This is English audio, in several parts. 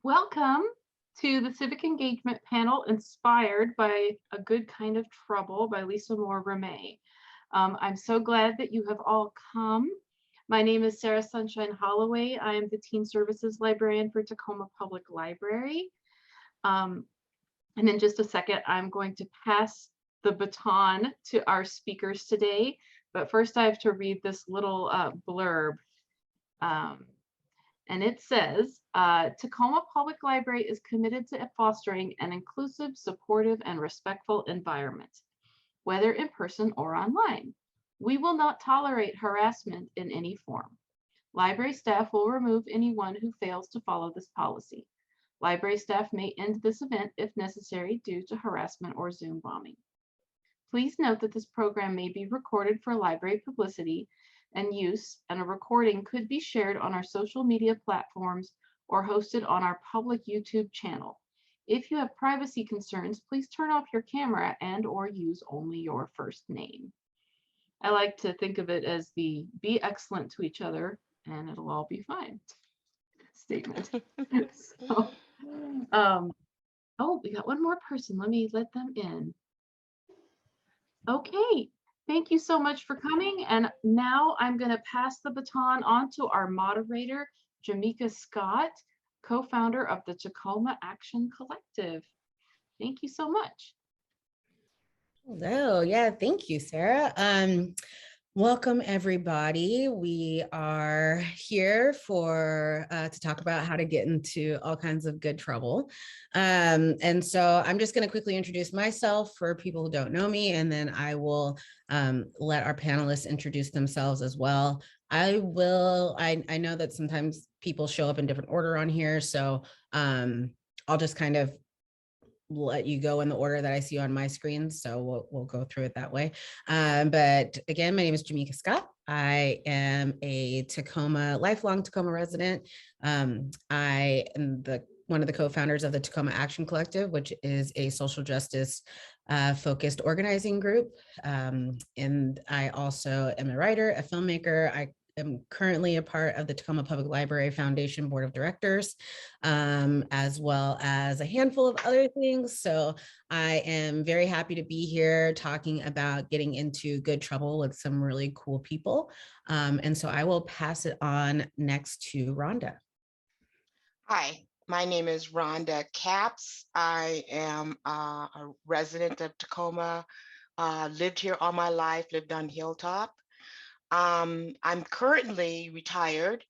Welcome to the Civic Engagement Panel inspired by A Good Kind of Trouble by Lisa Moore Ramee. I'm so glad that you have all come. My name is Sarah Sunshine Holloway. I am the Teen Services Librarian for Tacoma Public Library. And in just a second, I'm going to pass the baton to our speakers today. But first I have to read this little blurb. And it says, Tacoma Public Library is committed to fostering an inclusive, supportive, and respectful environment, whether in person or online. We will not tolerate harassment in any form. Library staff will remove anyone who fails to follow this policy. Library staff may end this event if necessary due to harassment or Zoom bombing. Please note that this program may be recorded for library publicity and use, and a recording could be shared on our social media platforms or hosted on our public YouTube channel. If you have privacy concerns, please turn off your camera and/or use only your first name. I like to think of it as the be excellent to each other and it'll all be fine statement. So, oh, we got one more person. Let me let them in. Okay, thank you so much for coming. And now I'm going to pass the baton on to our moderator, Jamika Scott, co-founder of the Tacoma Action Collective. Thank you so much. Hello, yeah, thank you, Sarah. Welcome everybody. We are here for to talk about how to get into all kinds of good trouble. And so I'm just going to quickly introduce myself for people who don't know me, and then I will let our panelists introduce themselves as well. I know that sometimes people show up in different order on here, so I'll just kind of let you go in the order that I see on my screen. So we'll go through it that way. But again, my name is Jamika Scott. I am a lifelong Tacoma resident. I am one of the co-founders of the Tacoma Action Collective, which is a social justice focused organizing group. And I also am a writer, a filmmaker. I am currently a part of the Tacoma Public Library Foundation Board of Directors, as well as a handful of other things. So I am very happy to be here talking about getting into good trouble with some really cool people. And so I will pass it on next to Rhonda. Hi, my name is Rhonda Capps. I am a resident of Tacoma, lived here all my life, lived on Hilltop. I'm currently retired.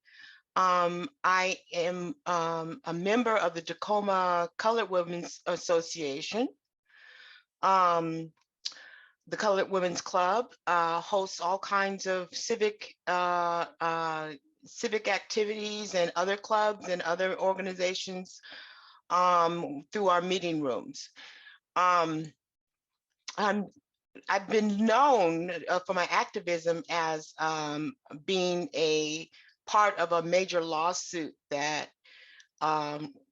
I am a member of the Tacoma Colored Women's Association. The Colored Women's Club hosts all kinds of civic activities and other clubs and other organizations through our meeting rooms. I've been known for my activism as being a part of a major lawsuit that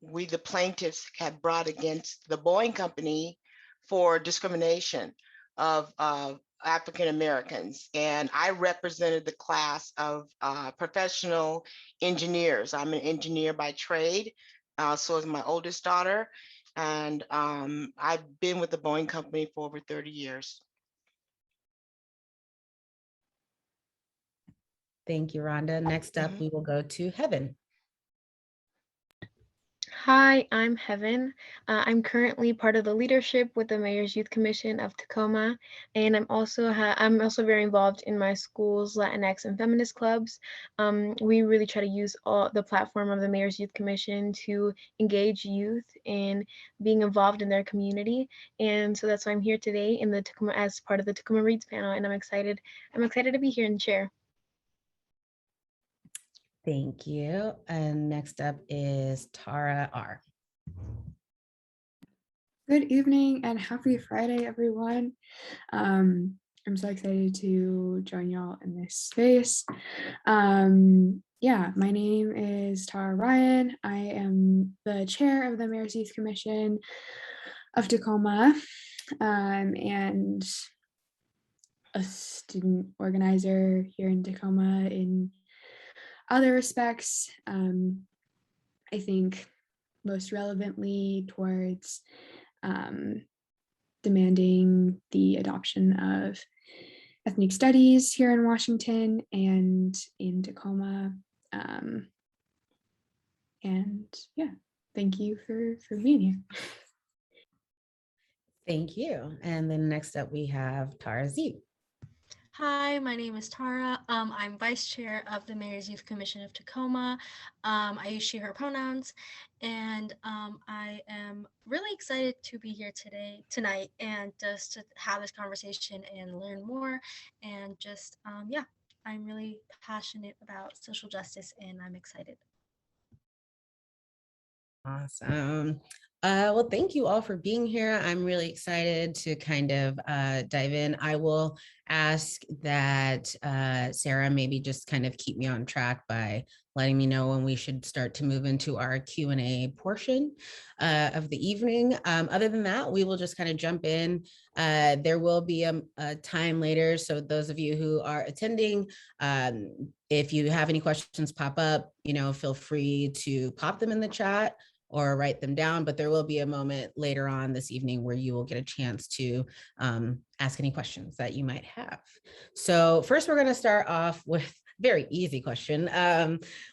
we, the plaintiffs, had brought against the Boeing Company for discrimination of African Americans. And I represented the class of professional engineers. I'm an engineer by trade, so is my oldest daughter. And I've been with the Boeing Company for over 30 years. Thank you, Rhonda. Next up, we will go to Heaven. Hi, I'm Heaven. I'm currently part of the leadership with the Mayor's Youth Commission of Tacoma, and I'm also very involved in my school's Latinx and feminist clubs. We really try to use the platform of the Mayor's Youth Commission to engage youth in being involved in their community, and so that's why I'm here today in the Tacoma as part of the Tacoma Reads panel, and I'm excited to be here and share. Thank you. And next up is Tara R. Good evening and happy Friday, everyone. I'm so excited to join y'all in this space. Yeah, my name is Tara Ryan. I am the chair of the Mayor's Youth Commission of Tacoma and a student organizer here in Tacoma in other respects. I think most relevantly towards demanding the adoption of ethnic studies here in Washington and in Tacoma. And yeah, thank you for being here. Thank you. And then next up we have Tara Z. Hi, my name is Tara. I'm Vice Chair of the Mayor's Youth Commission of Tacoma. I use she, her pronouns, and I am really excited to be here tonight, and just to have this conversation and learn more, and just, yeah, I'm really passionate about social justice, and I'm excited. Awesome. Well, thank you all for being here. I'm really excited to kind of dive in. I will ask that Sarah maybe just kind of keep me on track by letting me know when we should start to move into our Q&A portion of the evening. Other than that, we will just kind of jump in. There will be a time later. So those of you who are attending, if you have any questions pop up, feel free to pop them in the chat or write them down, but there will be a moment later on this evening where you will get a chance to ask any questions that you might have. So first, we're going to start off with a very easy question.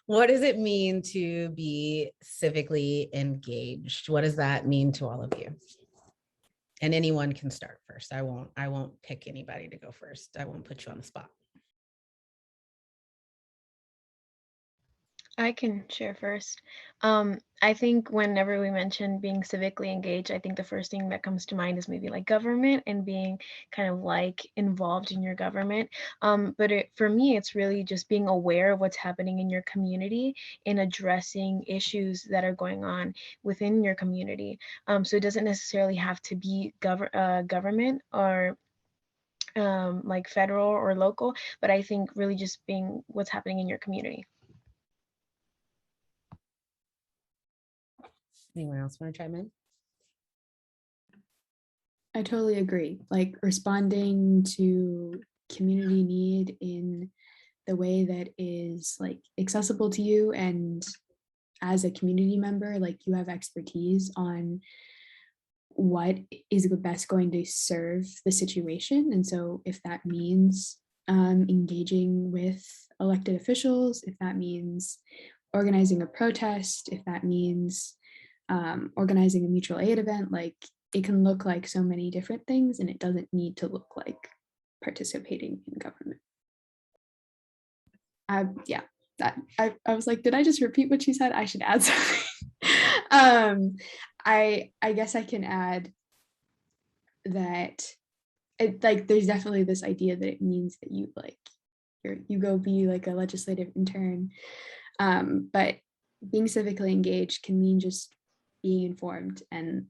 What does it mean to be civically engaged? What does that mean to all of you? And anyone can start first. I won't pick anybody to go first. I won't put you on the spot. I can share first. I think whenever we mention being civically engaged, I think the first thing that comes to mind is maybe like government and being kind of like involved in your government. But for me, it's really just being aware of what's happening in your community and addressing issues that are going on within your community. So it doesn't necessarily have to be government or like federal or local, but I think really just being what's happening in your community. Anyone else want to chime in? I totally agree. Like responding to community need in the way that is like accessible to you, and as a community member, like you have expertise on what is best going to serve the situation. And so if that means engaging with elected officials, if that means organizing a protest, if that means organizing a mutual aid event, like it can look like so many different things, and it doesn't need to look like participating in government. Yeah, that I was like, did I just repeat what she said? I should add something. I guess I can add that there's definitely this idea that it means that you you go be like a legislative intern, but being civically engaged can mean just being informed and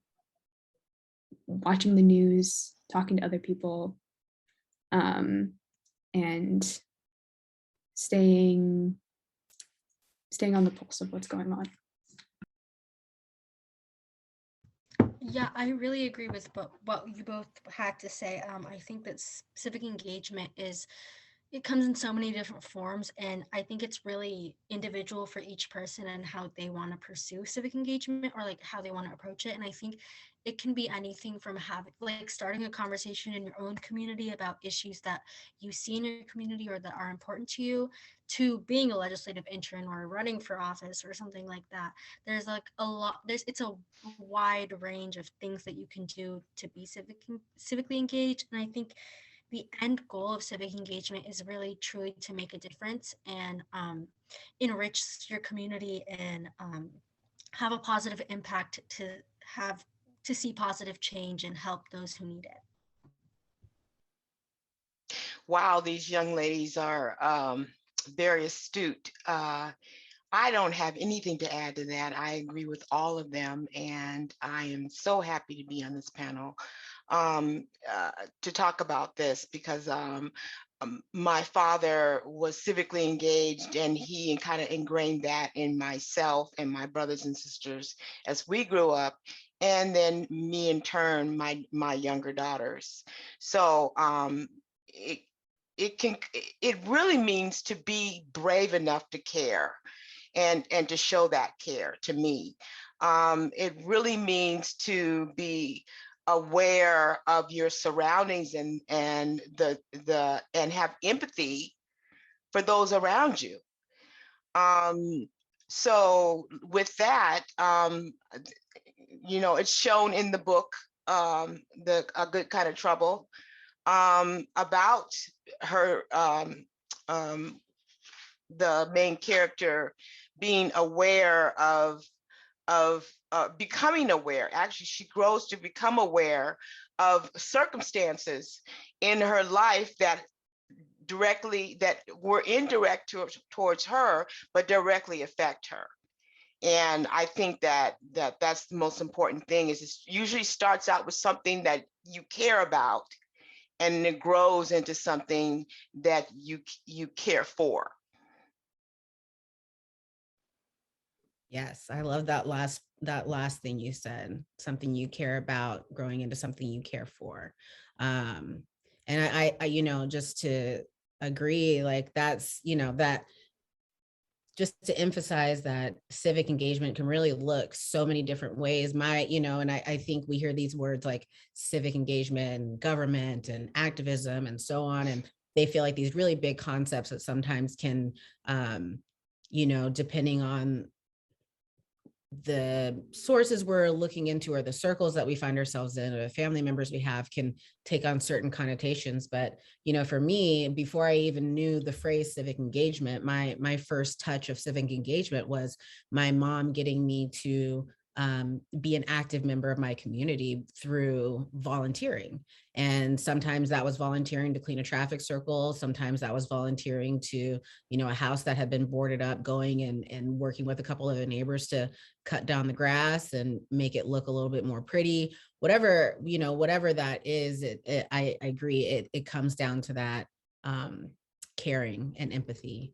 watching the news, talking to other people, and staying on the pulse of what's going on. Yeah, I really agree with what you both had to say. I think that civic engagement it comes in so many different forms, and I think it's really individual for each person and how they want to pursue civic engagement, or like how they want to approach it. And I think it can be anything from starting a conversation in your own community about issues that you see in your community or that are important to you, to being a legislative intern or running for office or something like that. There's like it's a wide range of things that you can do to be civically engaged. And I think the end goal of civic engagement is really truly to make a difference and enrich your community and have a positive impact to see positive change and help those who need it. Wow, these young ladies are very astute. I don't have anything to add to that. I agree with all of them, and I am so happy to be on this panel to talk about this, because my father was civically engaged, and he kind of ingrained that in myself and my brothers and sisters as we grew up, and then me in turn, my younger daughters. So it really means to be brave enough to care. and to show that care to me. It really means to be aware of your surroundings and have empathy for those around you. So with that, it's shown in the book, A Good Kind of Trouble, about her, the main character being aware of becoming aware. Actually, she grows to become aware of circumstances in her life that were indirect towards her, but directly affect her. And I think that's the most important thing, is it usually starts out with something that you care about, and it grows into something that you care for. Yes, I love that last thing you said, something you care about growing into something you care for. And I just to agree, like that's, that just to emphasize that civic engagement can really look so many different ways. And I think we hear these words like civic engagement and government and activism and so on, and they feel like these really big concepts that sometimes can, depending on the sources we're looking into or the circles that we find ourselves in or the family members we have, can take on certain connotations. But for me, before I even knew the phrase civic engagement, my first touch of civic engagement was my mom getting me to be an active member of my community through volunteering. And sometimes that was volunteering to clean a traffic circle. Sometimes that was volunteering to, a house that had been boarded up, going and working with a couple of the neighbors to cut down the grass and make it look a little bit more pretty. Whatever that is, I agree. It comes down to that caring and empathy,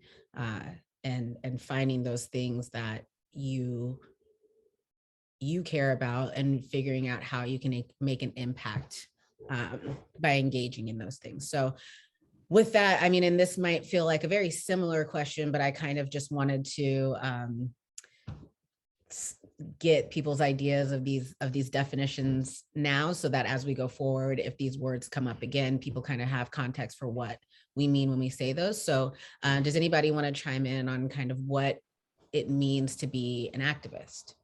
and finding those things that you care about and figuring out how you can make an impact by engaging in those things. So with that, and this might feel like a very similar question, but I kind of just wanted to get people's ideas of these definitions now, so that as we go forward, if these words come up again, people kind of have context for what we mean when we say those. So does anybody want to chime in on kind of what it means to be an activist?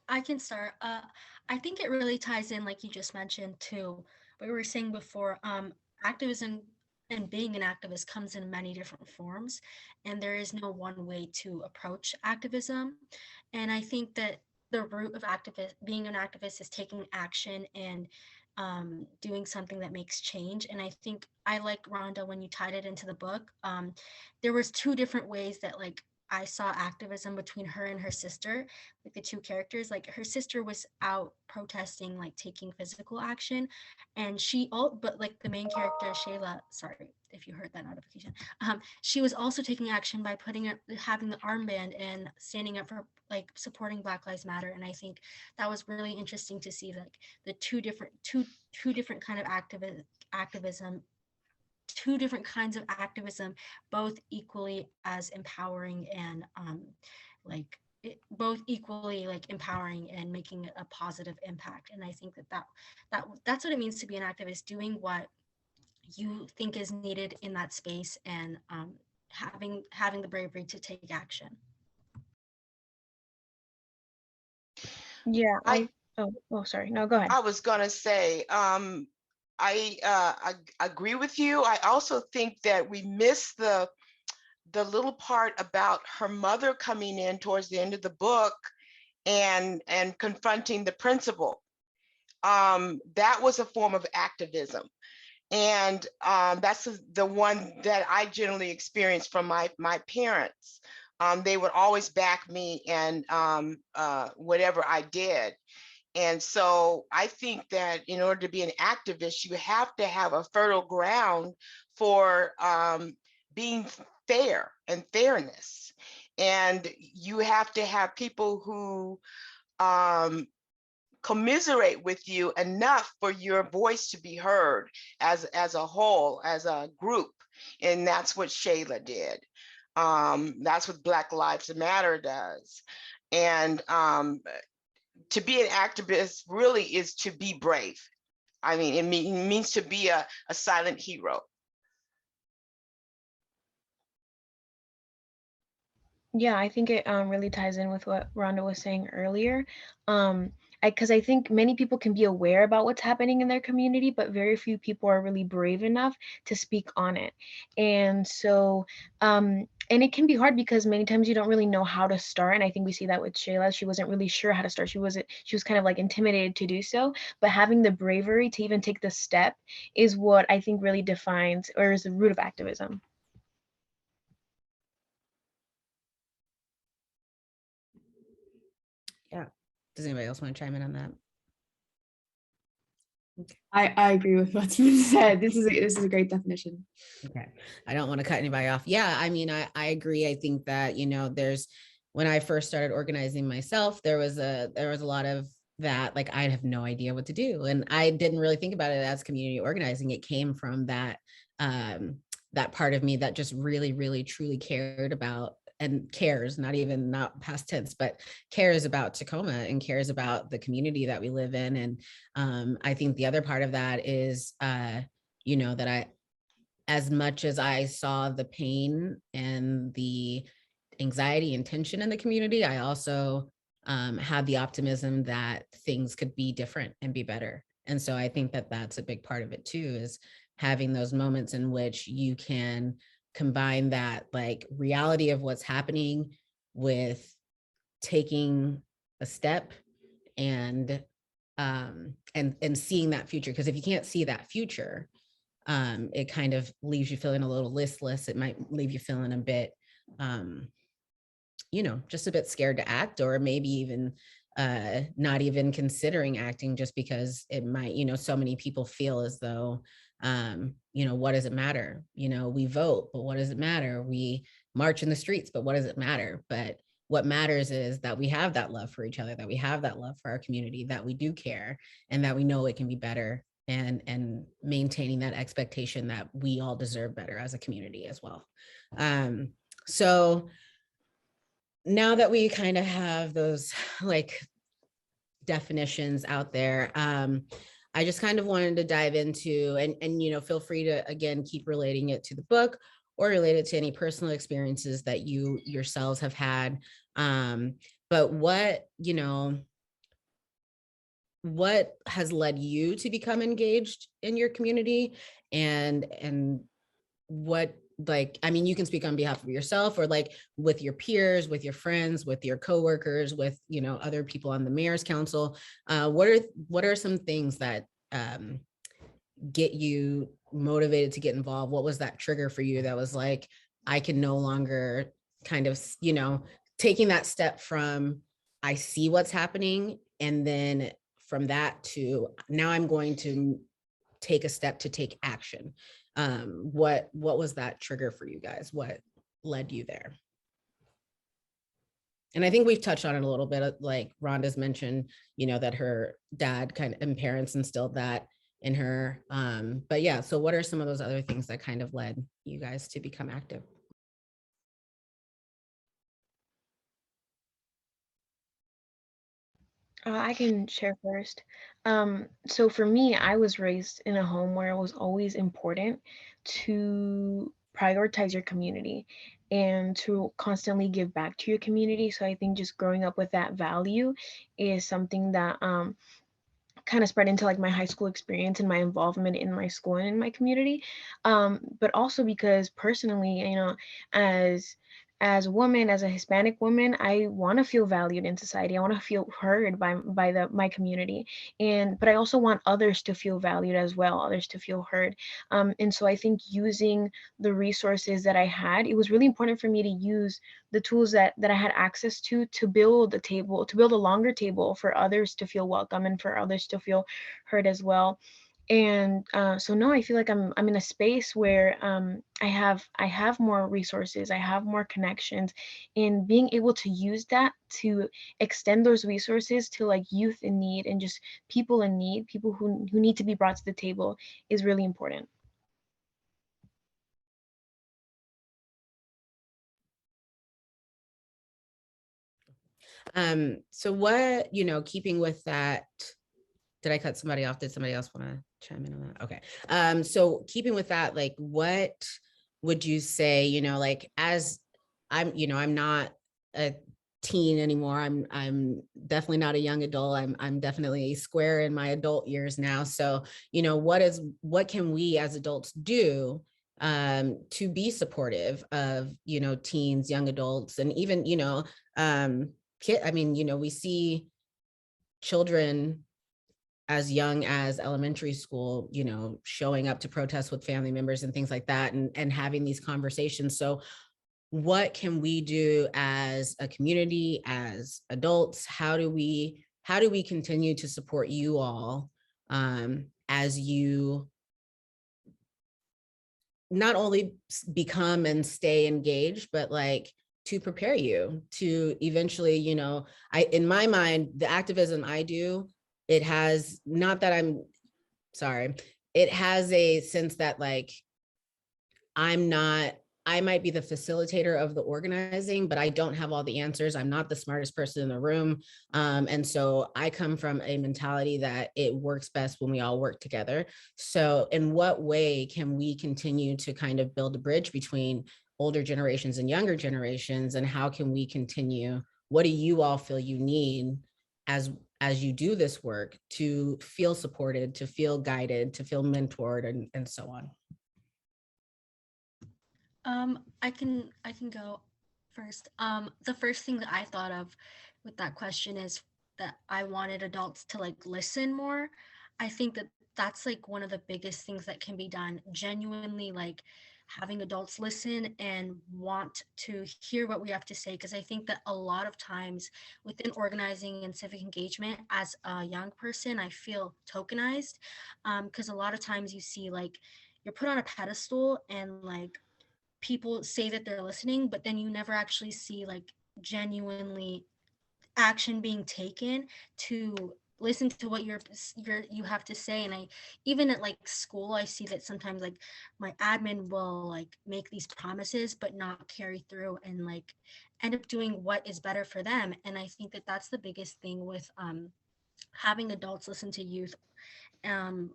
I can start. I think it really ties in, like you just mentioned, to what we were saying before. Activism and being an activist comes in many different forms, and there is no one way to approach activism. And I think that the root of being an activist is taking action and doing something that makes change. And I think I like, Rhonda, when you tied it into the book, there was two different ways that I saw activism between her and her sister, like the two characters. Like her sister was out protesting, like taking physical action, and but like the main character, Shayla, sorry if you heard that notification, she was also taking action by having the armband and standing up for like supporting Black Lives Matter. And I think that was really interesting to see, like the two different kind of activism, two different kinds of activism, both equally as empowering and both equally like empowering and making a positive impact. And I think that's what it means to be an activist, doing what you think is needed in that space, and having the bravery to take action. Yeah. Sorry. No, go ahead. I was gonna say, I agree with you. I also think that we miss the little part about her mother coming in towards the end of the book and confronting the principal. That was a form of activism. And that's the one that I generally experienced from my parents. They would always back me and whatever I did. And so I think that in order to be an activist, you have to have a fertile ground for being fair and fairness. And you have to have people who commiserate with you enough for your voice to be heard as a whole, as a group. And that's what Shayla did. That's what Black Lives Matter does. And to be an activist really is to be brave. I mean, it means to be a silent hero. Yeah, I think it really ties in with what Rhonda was saying earlier. Because I think many people can be aware about what's happening in their community, but very few people are really brave enough to speak on it. And so, and it can be hard because many times you don't really know how to start. And I think we see that with Shayla. She wasn't really sure how to start. She was kind of like intimidated to do so. But having the bravery to even take the step is what I think really defines or is the root of activism. Yeah. Does anybody else want to chime in on that? I agree with what's been said. This is a great definition. Okay. I don't want to cut anybody off. Yeah, I mean, I agree. I think that, when I first started organizing myself, there was a lot of that, like, I have no idea what to do. And I didn't really think about it as community organizing. It came from that, that part of me that just really, really, truly cared about and cares, not past tense, but cares about Tacoma and cares about the community that we live in. And I think the other part of that is, that as much as I saw the pain and the anxiety and tension in the community, I also had the optimism that things could be different and be better. And so I think that that's a big part of it too, is having those moments in which you can combine that, like, reality of what's happening with taking a step and seeing that future. Because if you can't see that future, it kind of leaves you feeling a little listless. It might leave you feeling a bit, just a bit scared to act, or maybe even not even considering acting, just because it might, so many people feel as though, what does it matter? We vote, but what does it matter? We march in the streets, but what does it matter? But what matters is that we have that love for each other, that we have that love for our community, that we do care, and that we know it can be better, and maintaining that expectation that we all deserve better as a community as well. So now that we kind of have those, like, definitions out there, I just kind of wanted to dive into, and feel free to, again, keep relating it to the book or relate it to any personal experiences that you yourselves have had. But what has led you to become engaged in your community, and what, like, I mean, you can speak on behalf of yourself, or like with your peers, with your friends, with your coworkers, with, other people on the mayor's council. What are some things that get you motivated to get involved? What was that trigger for you that was like, I can no longer kind of, taking that step from, I see what's happening, and then from that to, now I'm going to take a step to take action. What was that trigger for you guys? What led you there? And I think we've touched on it a little bit, like Rhonda's mentioned, that her dad and parents instilled that in her. But yeah, so what are some of those other things that kind of led you guys to become active? I can share first. So for me, I was raised in a home where it was always important to prioritize your community and to constantly give back to your community. So I think just growing up with that value is something that kind of spread into like my high school experience and my involvement in my school and in my community. But also because personally, as a woman, as a Hispanic woman, I want to feel valued in society. I want to feel heard by my community, but I also want others to feel valued as well, others to feel heard. And so I think using the resources that I had, it was really important for me to use the tools that I had access to build a table, to build a longer table for others to feel welcome and for others to feel heard as well. And so no, I feel like I'm in a space where I have more resources, I have more connections, and being able to use that to extend those resources to like youth in need and just people in need, people who need to be brought to the table, is really important. So what, keeping with that, did I cut somebody off? Did somebody else want to chime in on that? Okay. So keeping with that, like, what would you say, like, as I'm not a teen anymore. I'm definitely not a young adult. I'm definitely square in my adult years now. So, what can we as adults do to be supportive of, teens, young adults, and even, we see children as young as elementary school, showing up to protest with family members and things like that, and having these conversations. So what can we do as a community, as adults? How do we continue to support you all as you not only become and stay engaged, but like to prepare you to eventually, in my mind, the activism I do, it has, not that I'm sorry, it has a sense that like, I might be the facilitator of the organizing, but I don't have all the answers. I'm not the smartest person in the room. And so I come from a mentality that it works best when we all work together. So in what way can we continue to kind of build a bridge between older generations and younger generations? And how can we continue? What do you all feel you need as you do this work to feel supported, to feel guided, to feel mentored, and so on? I can go first. The first thing that I thought of with that question is that I wanted adults to like listen more. I think that that's like one of the biggest things that can be done. Genuinely, like having adults listen and want to hear what we have to say, because I think that a lot of times within organizing and civic engagement, as a young person, I feel tokenized, because a lot of times you see like you're put on a pedestal and like people say that they're listening, but then you never actually see like genuinely action being taken to listen to what you have to say. And I, even at like school, I see that sometimes like my admin will like make these promises but not carry through and like end up doing what is better for them. And I think that that's the biggest thing with having adults listen to youth, um,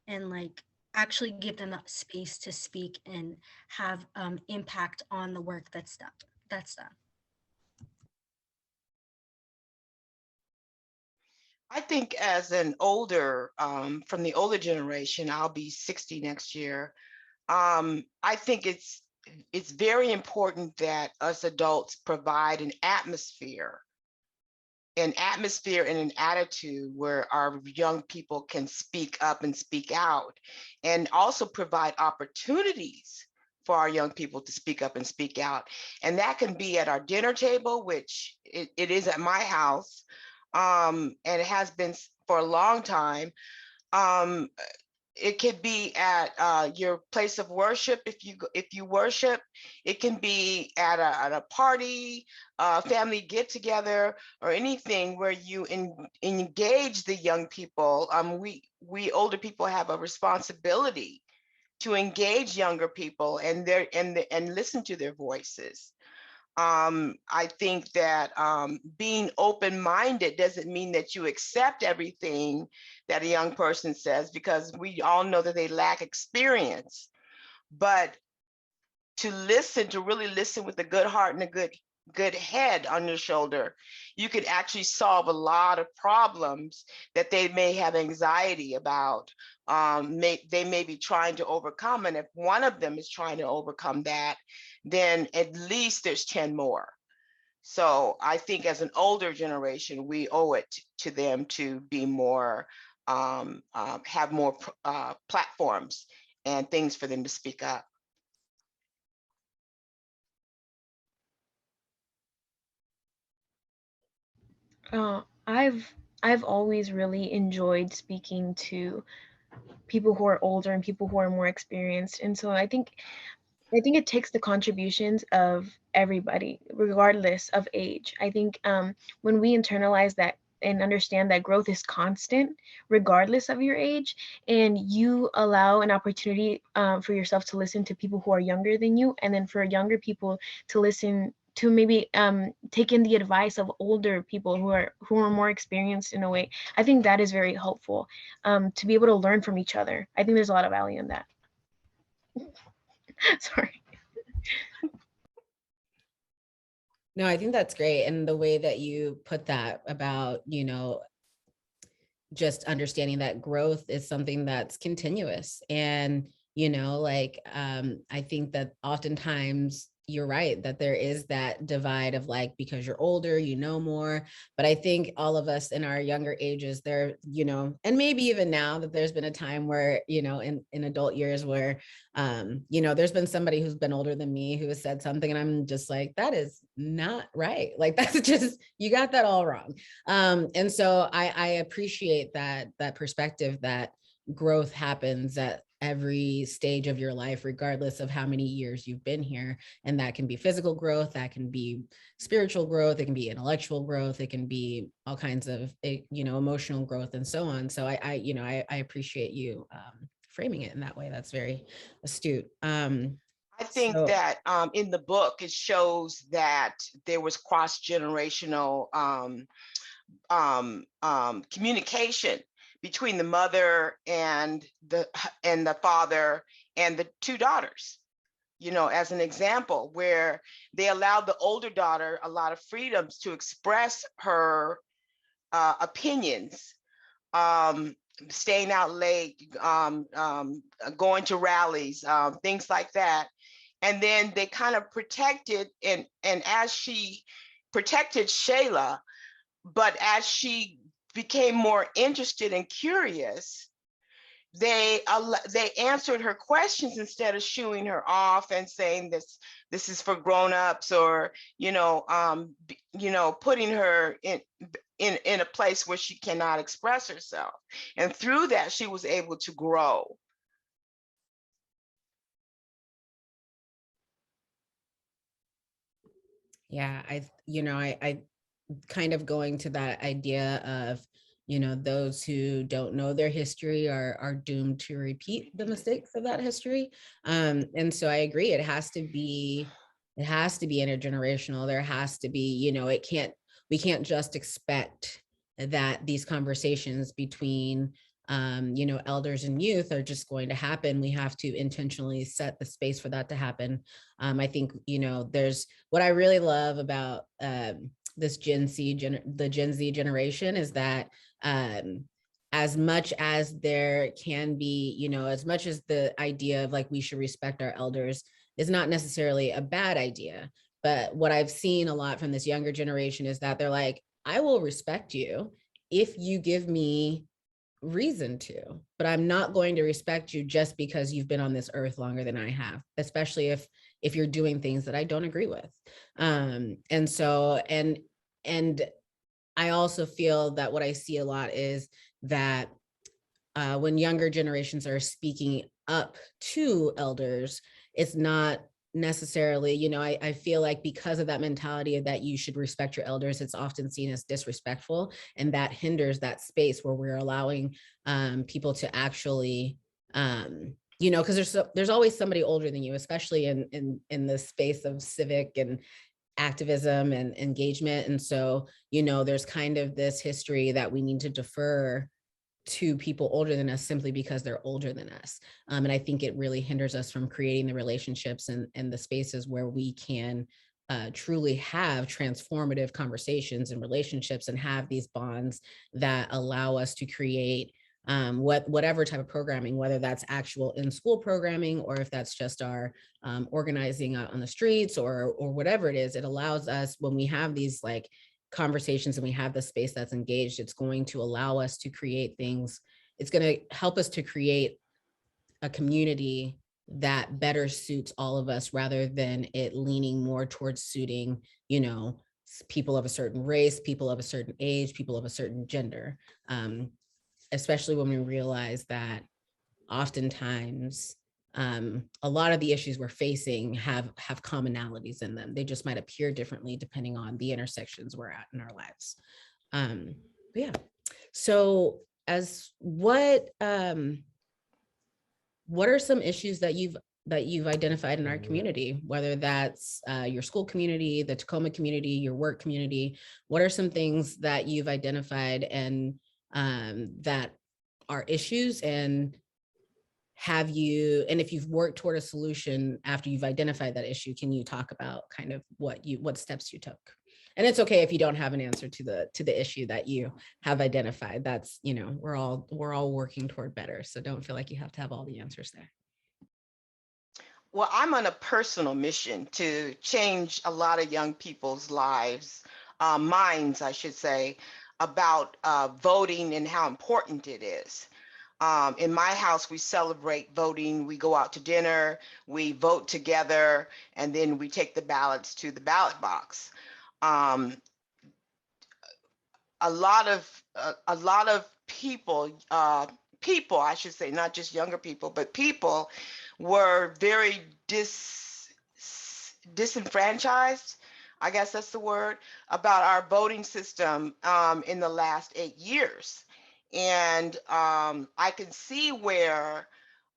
and like actually give them that space to speak and have impact on the work that's done. That's done. I think as an older, from the older generation, I'll be 60 next year. I think it's very important that us adults provide an atmosphere and an attitude where our young people can speak up and speak out, and also provide opportunities for our young people to speak up and speak out. And that can be at our dinner table, which it is at my house, and it has been for a long time. Um, it could be at your place of worship if you worship. It can be at a party, family get together, or anything where you engage the young people. We older people have a responsibility to engage younger people and listen to their voices. I think that being open-minded doesn't mean that you accept everything that a young person says, because we all know that they lack experience. But to listen, to really listen with a good heart and a good head on your shoulder, you could actually solve a lot of problems that they may have anxiety about. They may be trying to overcome, and if one of them is trying to overcome that, then at least there's 10 more. So I think as an older generation, we owe it to them to be more, have more platforms and things for them to speak up. I've always really enjoyed speaking to people who are older and people who are more experienced, and so I think it takes the contributions of everybody, regardless of age. I think when we internalize that and understand that growth is constant, regardless of your age, and you allow an opportunity for yourself to listen to people who are younger than you, and then for younger people to listen to maybe take in the advice of older people who are more experienced in a way. I think that is very helpful, to be able to learn from each other. I think there's a lot of value in that. Sorry. No, I think that's great. And the way that you put that about, just understanding that growth is something that's continuous. And, I think that oftentimes you're right, that there is that divide of like, because you're older, you know more. But I think all of us in our younger ages there, and maybe even now, that there's been a time where, in adult years where, there's been somebody who's been older than me who has said something and I'm just like, that is not right. Like, that's just, you got that all wrong. And so I appreciate that perspective, that growth happens at every stage of your life, regardless of how many years you've been here. And that can be physical growth, that can be spiritual growth, it can be intellectual growth, it can be all kinds of, emotional growth and so on. So I appreciate you framing it in that way. That's very astute. I think that in the book, it shows that there was cross-generational communication between the mother and the father and the two daughters, as an example, where they allowed the older daughter a lot of freedoms to express her opinions, staying out late, going to rallies, things like that. And then they kind of protected, and as she protected Shayla, but as she became more interested and curious, they answered her questions instead of shooing her off and saying this is for grown-ups, or putting her in a place where she cannot express herself. And through that, she was able to grow. Yeah, I kind of going to that idea of, those who don't know their history are doomed to repeat the mistakes of that history. And so I agree, it has to be intergenerational. There has to be, we can't just expect that these conversations between elders and youth are just going to happen. We have to intentionally set the space for that to happen. I think, there's what I really love about this the Gen Z generation is that as much as there can be, as much as the idea of like, we should respect our elders is not necessarily a bad idea. But what I've seen a lot from this younger generation is that they're like, I will respect you if you give me reason to, but I'm not going to respect you just because you've been on this earth longer than I have, especially if you're doing things that I don't agree with. And so, and I also feel that what I see a lot is that when younger generations are speaking up to elders, it's not necessarily, I feel like because of that mentality of that you should respect your elders, it's often seen as disrespectful, and that hinders that space where we're allowing people to actually, because there's always somebody older than you, especially in the space of civic and activism and engagement. And so, there's kind of this history that we need to defer to people older than us simply because they're older than us. And I think it really hinders us from creating the relationships and the spaces where we can truly have transformative conversations and relationships and have these bonds that allow us to create whatever type of programming, whether that's actual in-school programming or if that's just our organizing out on the streets or whatever it is. It allows us, when we have these like conversations and we have the space that's engaged, it's going to allow us to create things. It's going to help us to create a community that better suits all of us, rather than it leaning more towards suiting, people of a certain race, people of a certain age, people of a certain gender. Especially when we realize that oftentimes a lot of the issues we're facing have commonalities in them. They just might appear differently depending on the intersections we're at in our lives. But yeah. So as what are some issues that you've that you've identified in our community, whether that's your school community, the Tacoma community, your work community. What are some things that you've identified and that are issues, and if you've worked toward a solution after you've identified that issue, can you talk about kind of what steps you took? And it's okay if you don't have an answer to the issue that you have identified. That's, we're all working toward better. So don't feel like you have to have all the answers there. Well, I'm on a personal mission to change a lot of young people's lives, minds, I should say, about voting and how important it is. In my house, we celebrate voting. We go out to dinner, we vote together, and then we take the ballots to the ballot box. A lot of people, I should say, not just younger people, but people were very disenfranchised, I guess that's the word, about our voting system in the last 8 years. And I can see where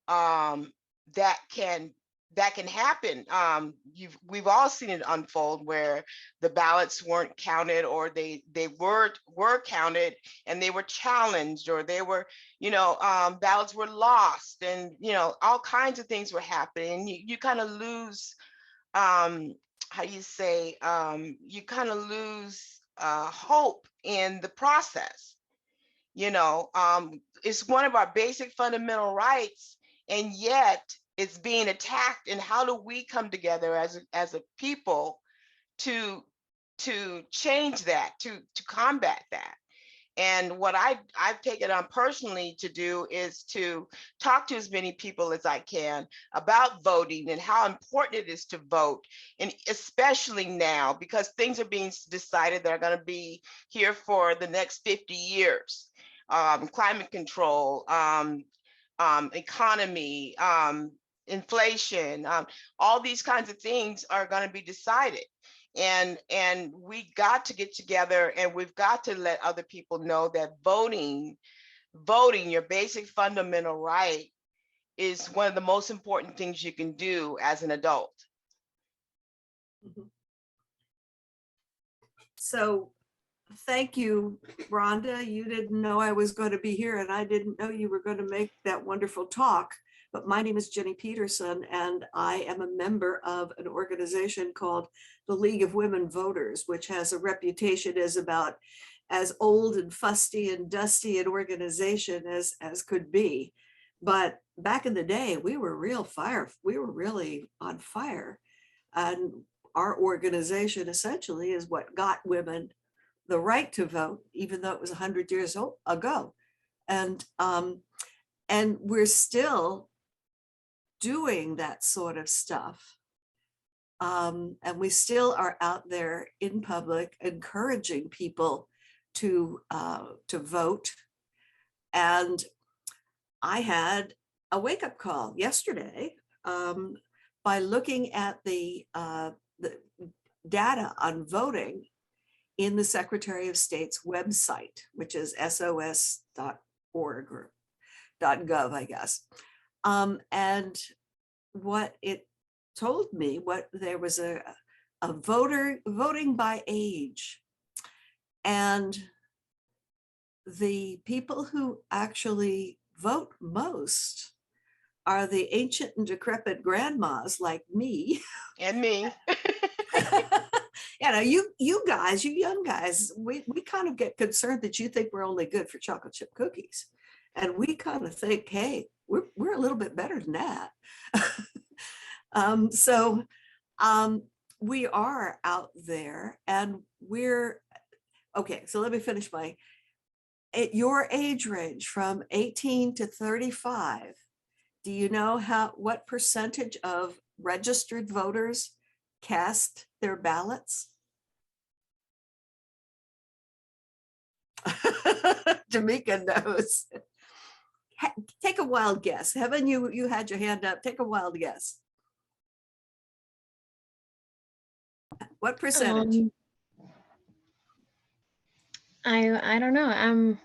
that can happen. We've all seen it unfold where the ballots weren't counted, or they were counted and they were challenged, or they were, ballots were lost, and all kinds of things were happening. You kind of lose, how you say, you kind of lose hope in the process. It's one of our basic fundamental rights, and yet it's being attacked. And how do we come together as a people to change that, to combat that? And what I've taken on personally to do is to talk to as many people as I can about voting and how important it is to vote, and especially now, because things are being decided that are going to be here for the next 50 years. Climate control, economy, inflation, all these kinds of things are going to be decided. And we got to get together, and we've got to let other people know that voting, your basic fundamental right, is one of the most important things you can do as an adult. So thank you, Rhonda. You didn't know I was going to be here, and I didn't know you were going to make that wonderful talk. But my name is Jenny Peterson, and I am a member of an organization called the League of Women Voters, which has a reputation as about as old and fusty and dusty an organization as could be. But back in the day, we were really on fire. And our organization essentially is what got women the right to vote, even though it was 100 years ago. And we're still doing that sort of stuff. And we still are out there in public encouraging people to vote. And I had a wake-up call yesterday by looking at the data on voting in the Secretary of State's website, which is sos.org or .gov, I guess. And what it told me, there was a voting by age, and the people who actually vote most are the ancient and decrepit grandmas like me. And me. You guys, you young guys, we kind of get concerned that you think we're only good for chocolate chip cookies. And we kind of think, hey, we're a little bit better than that. So we are out there, and okay, so let me finish at your age range from 18 to 35, do you know what percentage of registered voters cast their ballots? Jamika knows. Take a wild guess. Heaven, you had your hand up. Take a wild guess. What percentage? I don't know.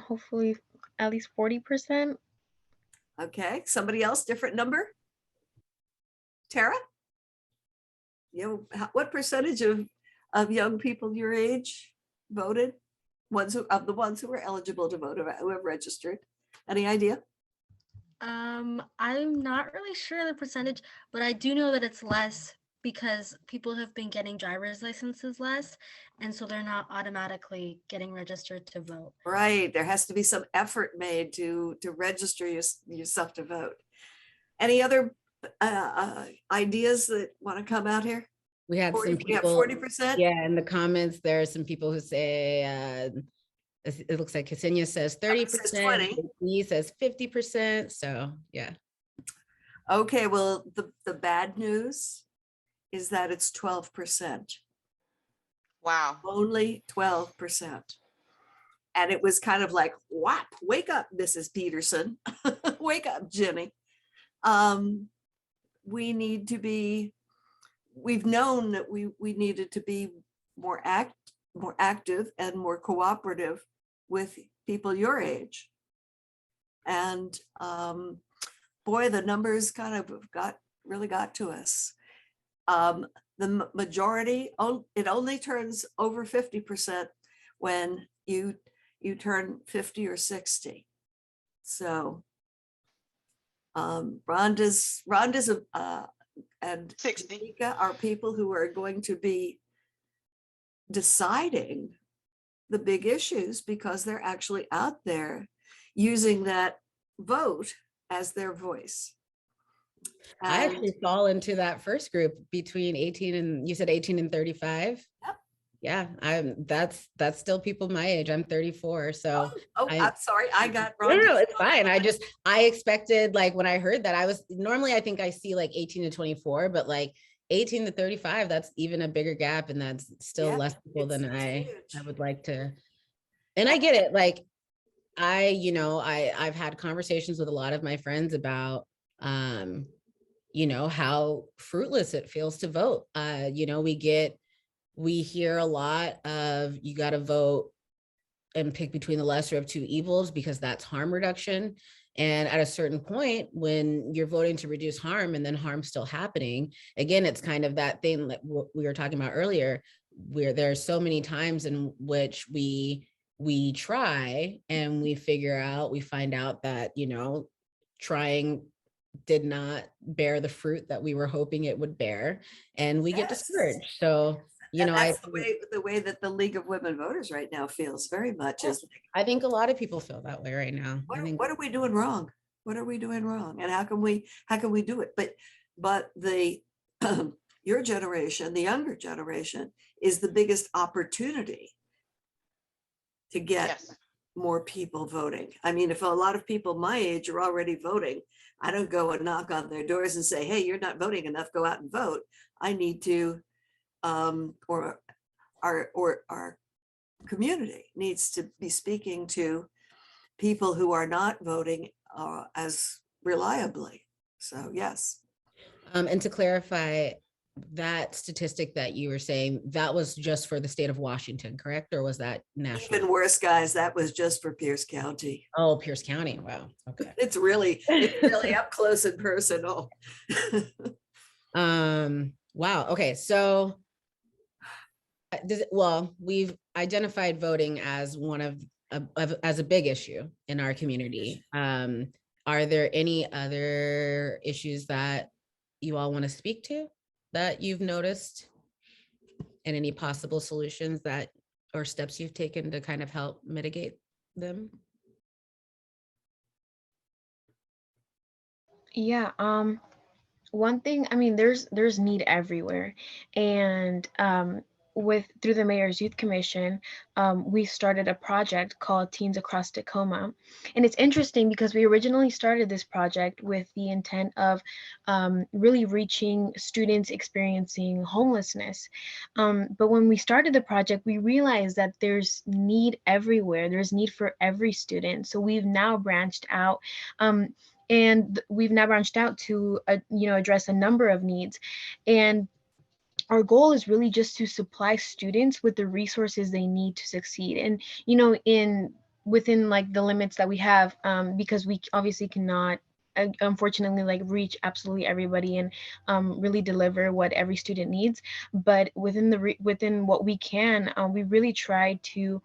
Hopefully at least 40%. Okay, somebody else, different number? Tara? What percentage of young people your age voted? Of the ones who were eligible to vote, who have registered? Any idea? I'm not really sure the percentage, but I do know that it's less because people have been getting driver's licenses less, and so they're not automatically getting registered to vote. Right, there has to be some effort made to register yourself to vote. Any other ideas that want to come out here? We had 40, some people, 40%. yeah, in the comments, there are some people who say, it looks like Ksenia says 30%, he says 50%, so yeah. Okay, well, the bad news is that it's 12%. Wow. Only 12%. And it was kind of like, whap, wake up, Mrs. Peterson. Wake up, Jimmy. We've known that we needed to be more active and more cooperative with people your age. And boy, the numbers kind of really got to us. The majority, it only turns over 50% when you turn 50 or 60. So Rhonda's and 60. Jamika are people who are going to be deciding the big issues because they're actually out there using that vote as their voice. I actually fall into that first group between 18 and, you said 18 and 35. Yep. Yeah, that's still people my age. I'm 34, so I'm sorry, I got wrong. No, it's fine. I expected, like, when I heard that, I think I see like 18 to 24, but like 18 to 35, that's even a bigger gap, and that's still less people than I would like to. And I get it. Like, I've had conversations with a lot of my friends about how fruitless it feels to vote. We hear a lot of, you got to vote and pick between the lesser of two evils because that's harm reduction. And at a certain point, when you're voting to reduce harm and then harm still happening, again, it's kind of that thing that we were talking about earlier, where there are so many times in which we try and we find out that, trying did not bear the fruit that we were hoping it would bear, and we get discouraged. So, that's the way that the League of Women Voters right now feels very much. I think a lot of people feel that way right now. What are we doing wrong? What are we doing wrong? And how can we do it? But the your generation, the younger generation, is the biggest opportunity to get more people voting. I mean, if a lot of people my age are already voting, I don't go and knock on their doors and say, hey, you're not voting enough, go out and vote. I need to, or our community needs to be speaking to people who are not voting as reliably. So yes. And to clarify, that statistic that you were saying, that was just for the state of Washington, correct? Or was that national? Even worse, guys, that was just for Pierce County. Oh, Pierce County. Wow. Okay. It's really up close and personal. Wow. Okay. So we've identified voting as as a big issue in our community. Are there any other issues that you all want to speak to that you've noticed, and any possible solutions or steps you've taken to kind of help mitigate them? Yeah, one thing, I mean, there's need everywhere, and through the Mayor's Youth Commission, we started a project called Teens Across Tacoma. And it's interesting because we originally started this project with the intent of really reaching students experiencing homelessness. But when we started the project, we realized that there's need everywhere. There's need for every student. So we've now branched out. And we've now branched out to, address a number of needs. And our goal is really just to supply students with the resources they need to succeed. And, within like the limits that we have, because we obviously cannot unfortunately like reach absolutely everybody and really deliver what every student needs. But within what we can, we really try to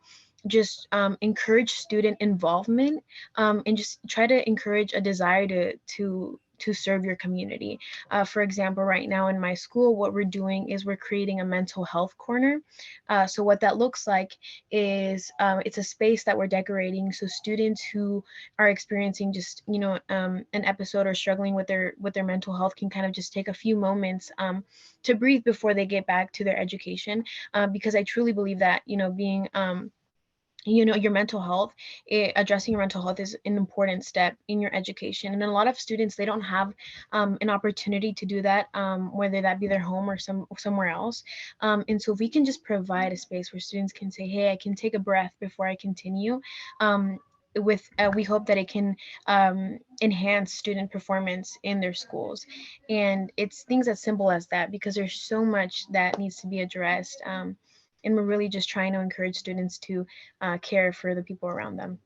just encourage student involvement, and just try to encourage a desire to serve your community. For example, right now in my school, what we're doing is we're creating a mental health corner. So what that looks like is it's a space that we're decorating so students who are experiencing just an episode or struggling with their mental health can kind of just take a few moments to breathe before they get back to their education. Because I truly believe that being your mental health, addressing your mental health is an important step in your education. And a lot of students, they don't have an opportunity to do that, whether that be their home or somewhere else. And so if we can just provide a space where students can say, hey, I can take a breath before I continue, we hope that it can enhance student performance in their schools. And it's things as simple as that, because there's so much that needs to be addressed. And we're really just trying to encourage students to care for the people around them.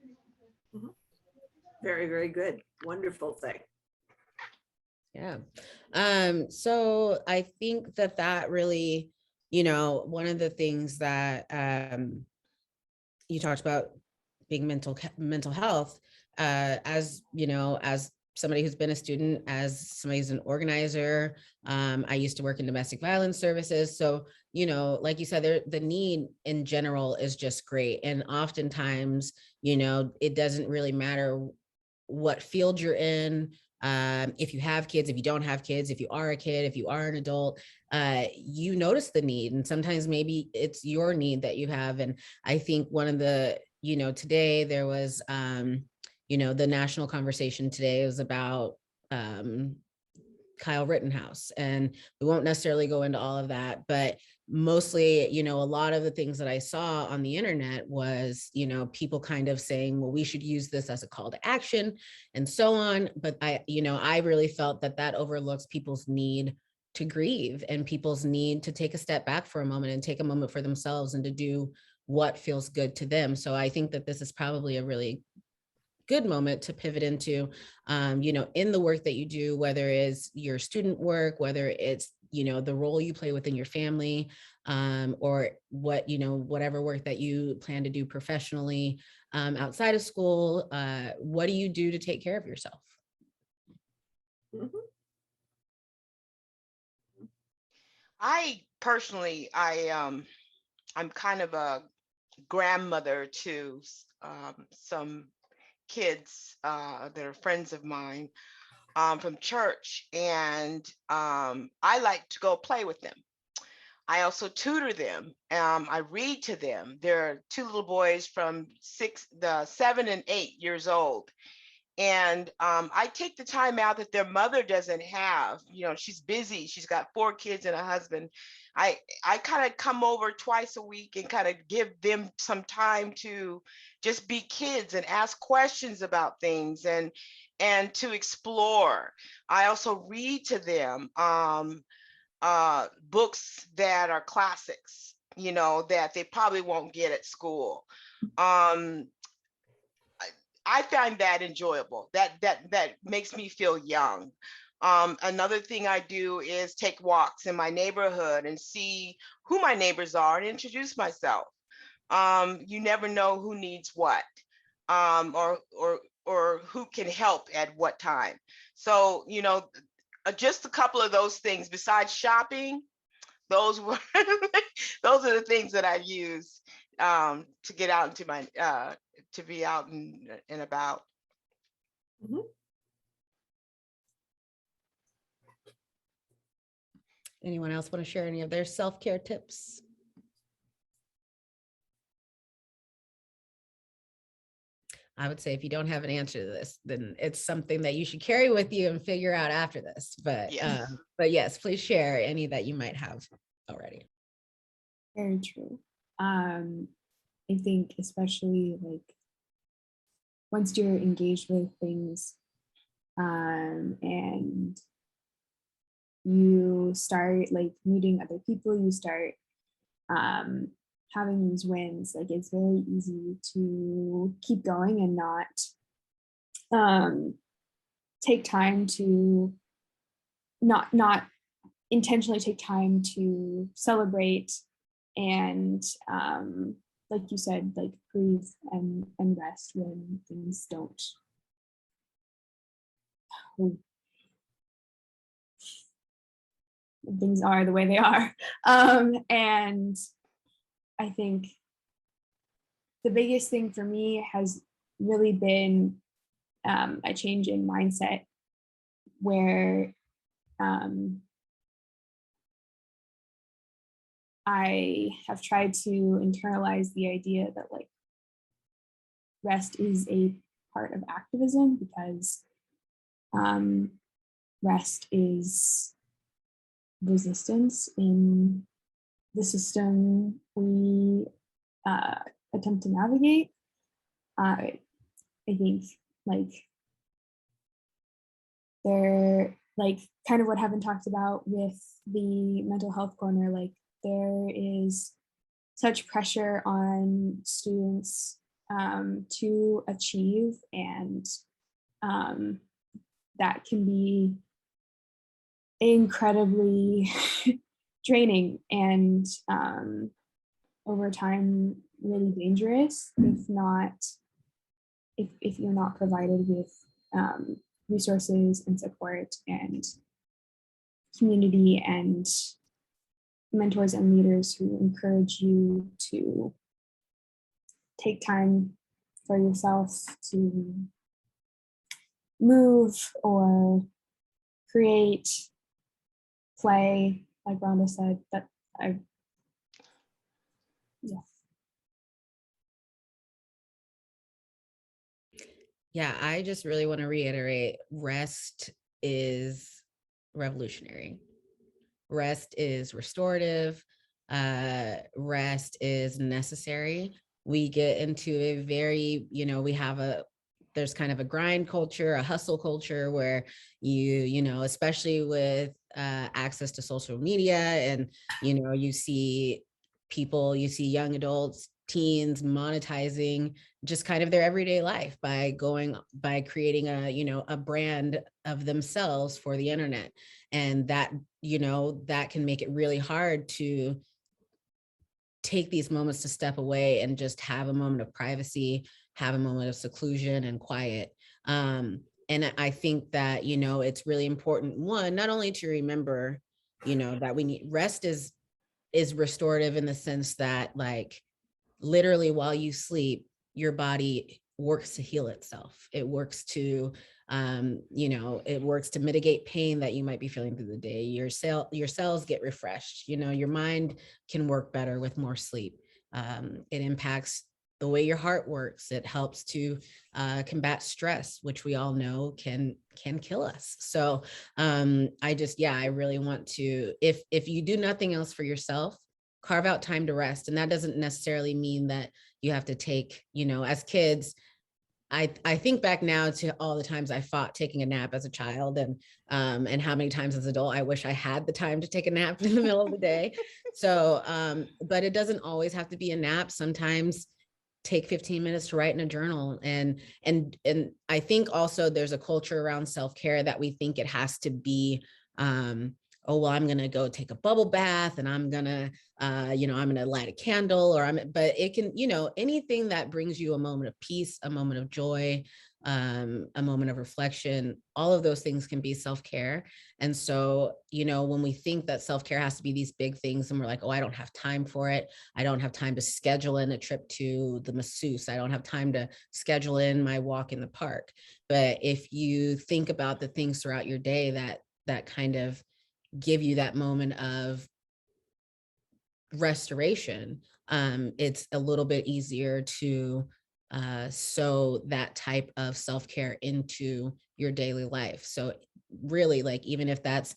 Mhm. Very, very good. Wonderful thing. Yeah. So I think that really, one of the things that you talked about being mental health, as somebody who's been a student, as somebody who's an organizer. I used to work in domestic violence services. So, like you said, the need in general is just great. And oftentimes, it doesn't really matter what field you're in. If you have kids, if you don't have kids, if you are a kid, if you are an adult, you notice the need. And sometimes maybe it's your need that you have. And I think one of the, today there was, the national conversation today was about Kyle Rittenhouse, and we won't necessarily go into all of that, but mostly, a lot of the things that I saw on the internet was, people kind of saying, well, we should use this as a call to action and so on. But I really felt that overlooks people's need to grieve and people's need to take a step back for a moment and take a moment for themselves and to do what feels good to them. So I think that this is probably a really good moment to pivot into, in the work that you do, whether it's your student work, whether it's, the role you play within your family, or whatever work that you plan to do professionally, outside of school. What do you do to take care of yourself? Mhm. I personally, I'm kind of a grandmother to some kids that are friends of mine from church, and I like to go play with them. I also tutor them. I read to them. There are two little boys from 7 and 8 years old, and I take the time out that their mother doesn't have. She's busy. She's got 4 kids and a husband. I kind of come over twice a week and kind of give them some time to just be kids and ask questions about things and to explore. I also read to them books that are classics, that they probably won't get at school. Um, I find that enjoyable. That makes me feel young. Another thing I do is take walks in my neighborhood and see who my neighbors are and introduce myself. You never know who needs what, or who can help at what time. So, just a couple of those things besides shopping. Those were those are the things that I use to get out into my to be out and about. Mhm. Anyone else want to share any of their self-care tips? I would say if you don't have an answer to this, then it's something that you should carry with you and figure out after this. But yes, please share any that you might have already. Very true. I think especially like once you're engaged with things, and you start like meeting other people, you start having these wins, like it's very easy to keep going and not take time to not intentionally take time to celebrate and like you said, like breathe and rest when things don't when things are the way they are. And I think the biggest thing for me has really been a change in mindset where I have tried to internalize the idea that like rest is a part of activism, because rest is resistance in the system we attempt to navigate. I think like there, like kind of what Heaven talked about with the mental health corner, like there is such pressure on students to achieve, and that can be incredibly draining and over time really dangerous if you're not provided with resources and support and community and mentors and leaders who encourage you to take time for yourself to move or create, play, like Rhonda said, that Yeah, I just really want to reiterate, rest is revolutionary. Rest is restorative. Rest is necessary. We get into a very, there's kind of a grind culture, a hustle culture where especially with access to social media and, you see young adults, teens monetizing just kind of their everyday life by creating a brand of themselves for the internet. And that can make it really hard to take these moments to step away and just have a moment of privacy, have a moment of seclusion and quiet. And I think that, it's really important, one, not only to remember, that we need rest is restorative in the sense that, like, literally while you sleep, your body works to heal itself. It works to mitigate pain that you might be feeling through the day. Your cells get refreshed. Your mind can work better with more sleep. It impacts the way your heart works. It helps to combat stress, which we all know can kill us. So I really want to, if you do nothing else for yourself, carve out time to rest. And that doesn't necessarily mean that you have to take, as kids, I think back now to all the times I fought taking a nap as a child, and how many times as an adult I wish I had the time to take a nap in the middle of the day. So, but it doesn't always have to be a nap. Sometimes take 15 minutes to write in a journal. And I think also there's a culture around self-care that we think it has to be, oh, well, I'm going to go take a bubble bath and I'm going to, I'm going to light a candle, but it can, anything that brings you a moment of peace, a moment of joy, a moment of reflection, all of those things can be self-care. And so, when we think that self-care has to be these big things and we're like, oh, I don't have time for it. I don't have time to schedule in a trip to the masseuse. I don't have time to schedule in my walk in the park. But if you think about the things throughout your day that kind of give you that moment of restoration, it's a little bit easier to sew that type of self-care into your daily life. So really, like, even if that's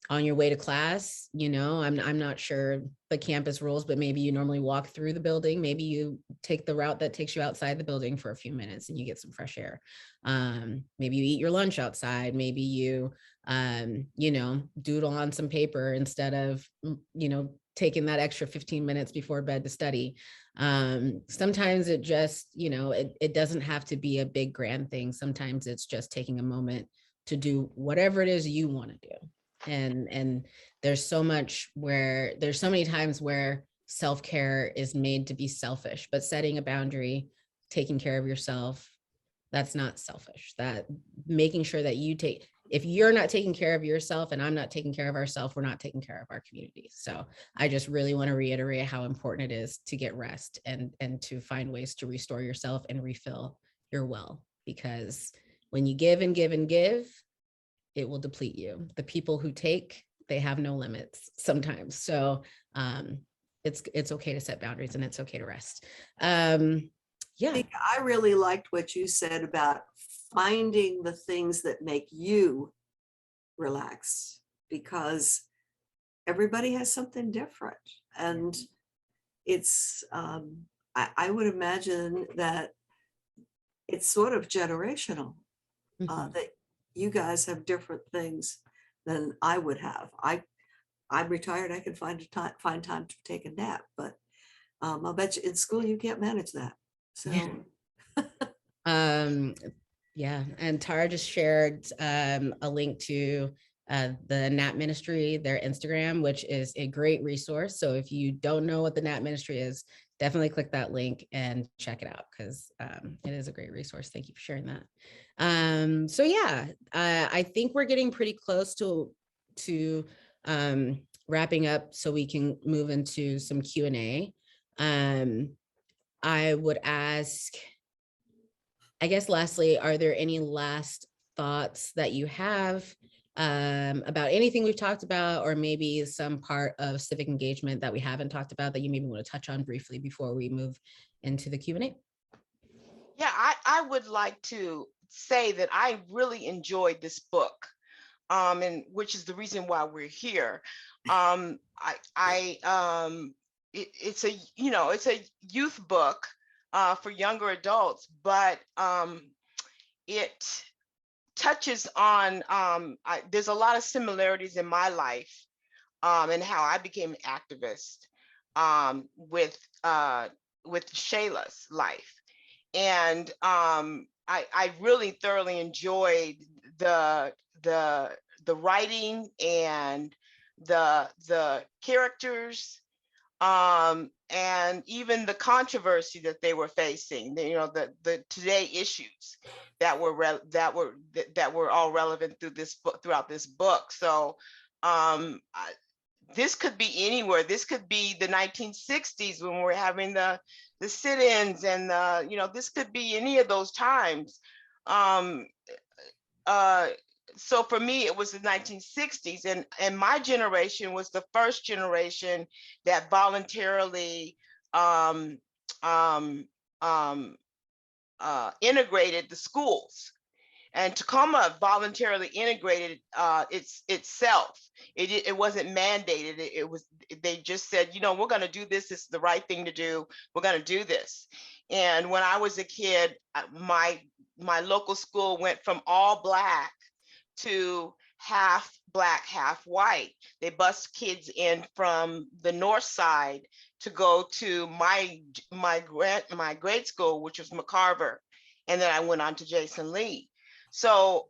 on your way to class, I'm not sure the campus rules, but maybe you normally walk through the building. Maybe you take the route that takes you outside the building for a few minutes and you get some fresh air. Maybe you eat your lunch outside. Maybe you, doodle on some paper instead of, taking that extra 15 minutes before bed to study. Sometimes it just, it doesn't have to be a big grand thing. Sometimes it's just taking a moment to do whatever it is you want to do. And there's so many times where self-care is made to be selfish, but setting a boundary, taking care of yourself, that's not selfish. That making sure that if you're not taking care of yourself and I'm not taking care of ourselves, we're not taking care of our community. So I just really want to reiterate how important it is to get rest and to find ways to restore yourself and refill your well, because when you give and give and give, it will deplete you. The people who take, they have no limits sometimes. So it's okay to set boundaries and it's okay to rest. Yeah. I really liked what you said about finding the things that make you relax, because everybody has something different. And it's, I would imagine that it's sort of generational, that you guys have different things than I would have. I'm retired, I can find time to take a nap, but I'll bet you in school you can't manage that. So yeah, and Tara just shared a link to the Nat Ministry, their Instagram, which is a great resource. So if you don't know what the Nat Ministry is, definitely click that link and check it out, because it is a great resource. Thank you for sharing that. So yeah, I think we're getting pretty close to wrapping up so we can move into some Q&A. I would ask, I guess lastly, are there any last thoughts that you have about anything we've talked about, or maybe some part of civic engagement that we haven't talked about that you maybe want to touch on briefly before we move into the Q&A? Yeah, I would like to say that I really enjoyed this book, and which is the reason why we're here. It's a, it's a youth book for younger adults, but it touches on, there's a lot of similarities in my life and how I became an activist with Shayla's life. And I really thoroughly enjoyed the writing and the characters, and even the controversy that they were facing. The today issues that were all relevant throughout this book. So this could be anywhere. This could be the 1960s when we're having the sit-ins, and this could be any of those times. So for me, it was the 1960s, and my generation was the first generation that voluntarily integrated the schools. And Tacoma voluntarily integrated itself. It wasn't mandated. They just said, we're going to do this. This is the right thing to do. We're going to do this. And when I was a kid, my local school went from all Black to half Black, half white. They bused kids in from the north side to go to my grade school, which was McCarver, and then I went on to Jason Lee. So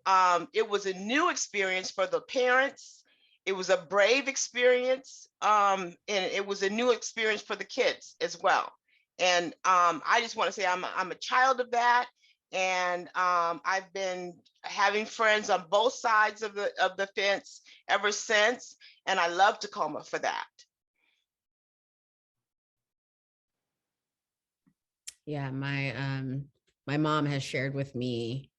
it was a new experience for the parents. It was a brave experience, and it was a new experience for the kids as well. And I just want to say I'm a child of that, and I've been having friends on both sides of the fence ever since, and I love Tacoma for that. Yeah, my mom has shared with me.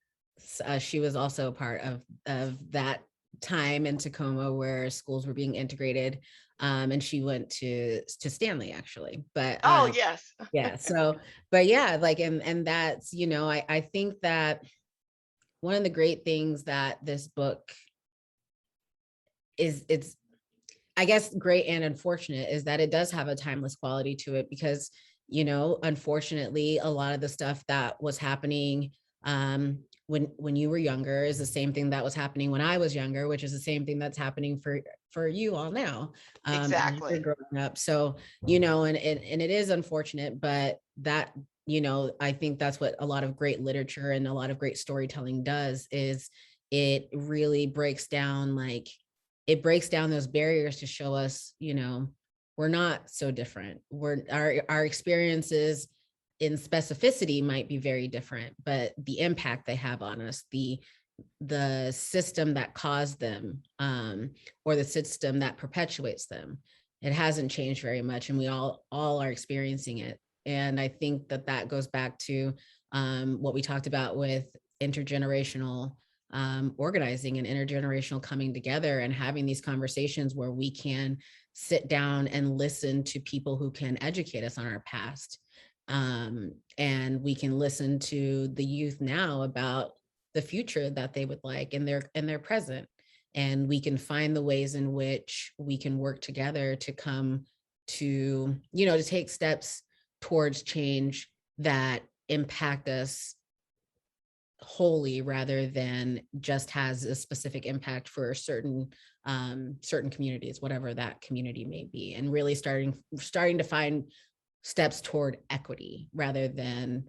She was also a part of that time in Tacoma where schools were being integrated, and she went to Stanley actually. But oh yes, yeah. So, but yeah, like and that's I think that one of the great things that this book is, it's I guess great and unfortunate, is that it does have a timeless quality to it, because unfortunately, a lot of the stuff that was happening when you were younger is the same thing that was happening when I was younger, which is the same thing that's happening for you all now. Exactly. Growing up. So, and it is unfortunate, but that, I think that's what a lot of great literature and a lot of great storytelling does, is it really breaks down, like, it breaks down those barriers to show us, you know, we're not so different. Our experiences in specificity might be very different, but the impact they have on us, the system that caused them, or the system that perpetuates them, it hasn't changed very much, and we all are experiencing it. And I think that that goes back to what we talked about with intergenerational organizing and intergenerational coming together and having these conversations where we can sit down and listen to people who can educate us on our past. And we can listen to the youth now about the future that they would like in their present. And we can find the ways in which we can work together to come to, you know, to take steps towards change that impact us wholly, rather than just has a specific impact for certain communities, whatever that community may be, and really starting to find steps toward equity rather than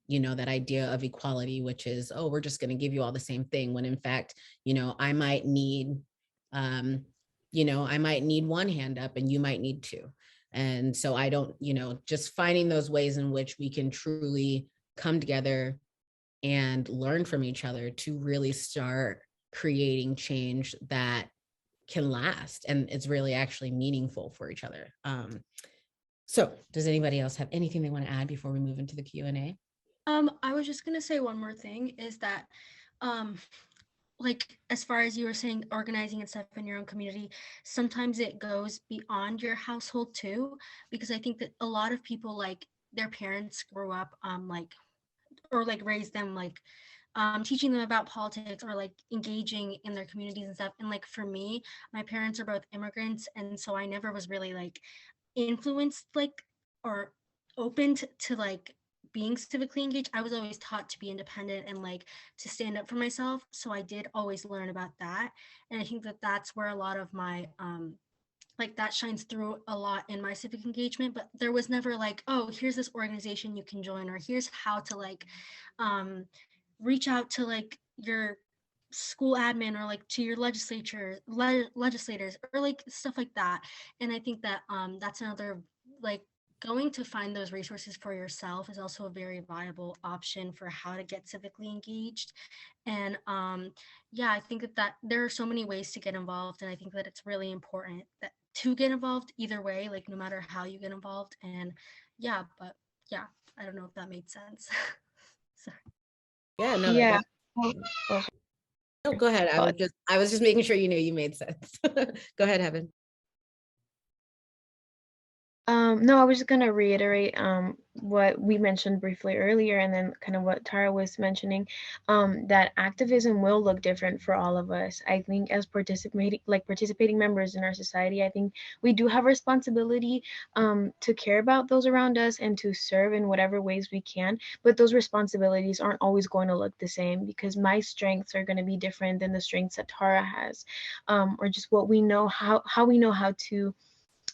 you know, that idea of equality, which is, oh, we're just going to give you all the same thing, when in fact, you know, I might need one hand up and you might need two. And so I don't, you know, just finding those ways in which we can truly come together and learn from each other to really start creating change that can last and it's really actually meaningful for each other. So does anybody else have anything they want to add before we move into the Q&A? I was just gonna say one more thing is that, like, as far as you were saying, organizing and stuff in your own community, sometimes it goes beyond your household too, because I think that a lot of people, like, their parents grew up, like, or like raised them, like, teaching them about politics or like engaging in their communities and stuff. And like for me, my parents are both immigrants, and so I never was really like influenced, like, or open to like being civically engaged. I was always taught to be independent and like to stand up for myself, so I did always learn about that. And I think that that's where a lot of my like that shines through a lot in my civic engagement. But there was never like, oh, here's this organization you can join, or here's how to like reach out to like your school admin, or like to your legislators, or like stuff like that. And I think that that's another, like, going to find those resources for yourself is also a very viable option for how to get civically engaged. And yeah, I think that there are so many ways to get involved, and I think that it's really important that to get involved either way, like no matter how you get involved. And yeah, but yeah, I don't know if that made sense. Sorry. Yeah, no, Yeah. no, go ahead. I was just making sure you knew you made sense. Go ahead, Heaven. No, I was just gonna reiterate what we mentioned briefly earlier, and then kind of what Tara was mentioning, that activism will look different for all of us. I think as participating members in our society, I think we do have responsibility to care about those around us and to serve in whatever ways we can. But those responsibilities aren't always going to look the same, because my strengths are going to be different than the strengths that Tara has, or just what we know, how we know how to.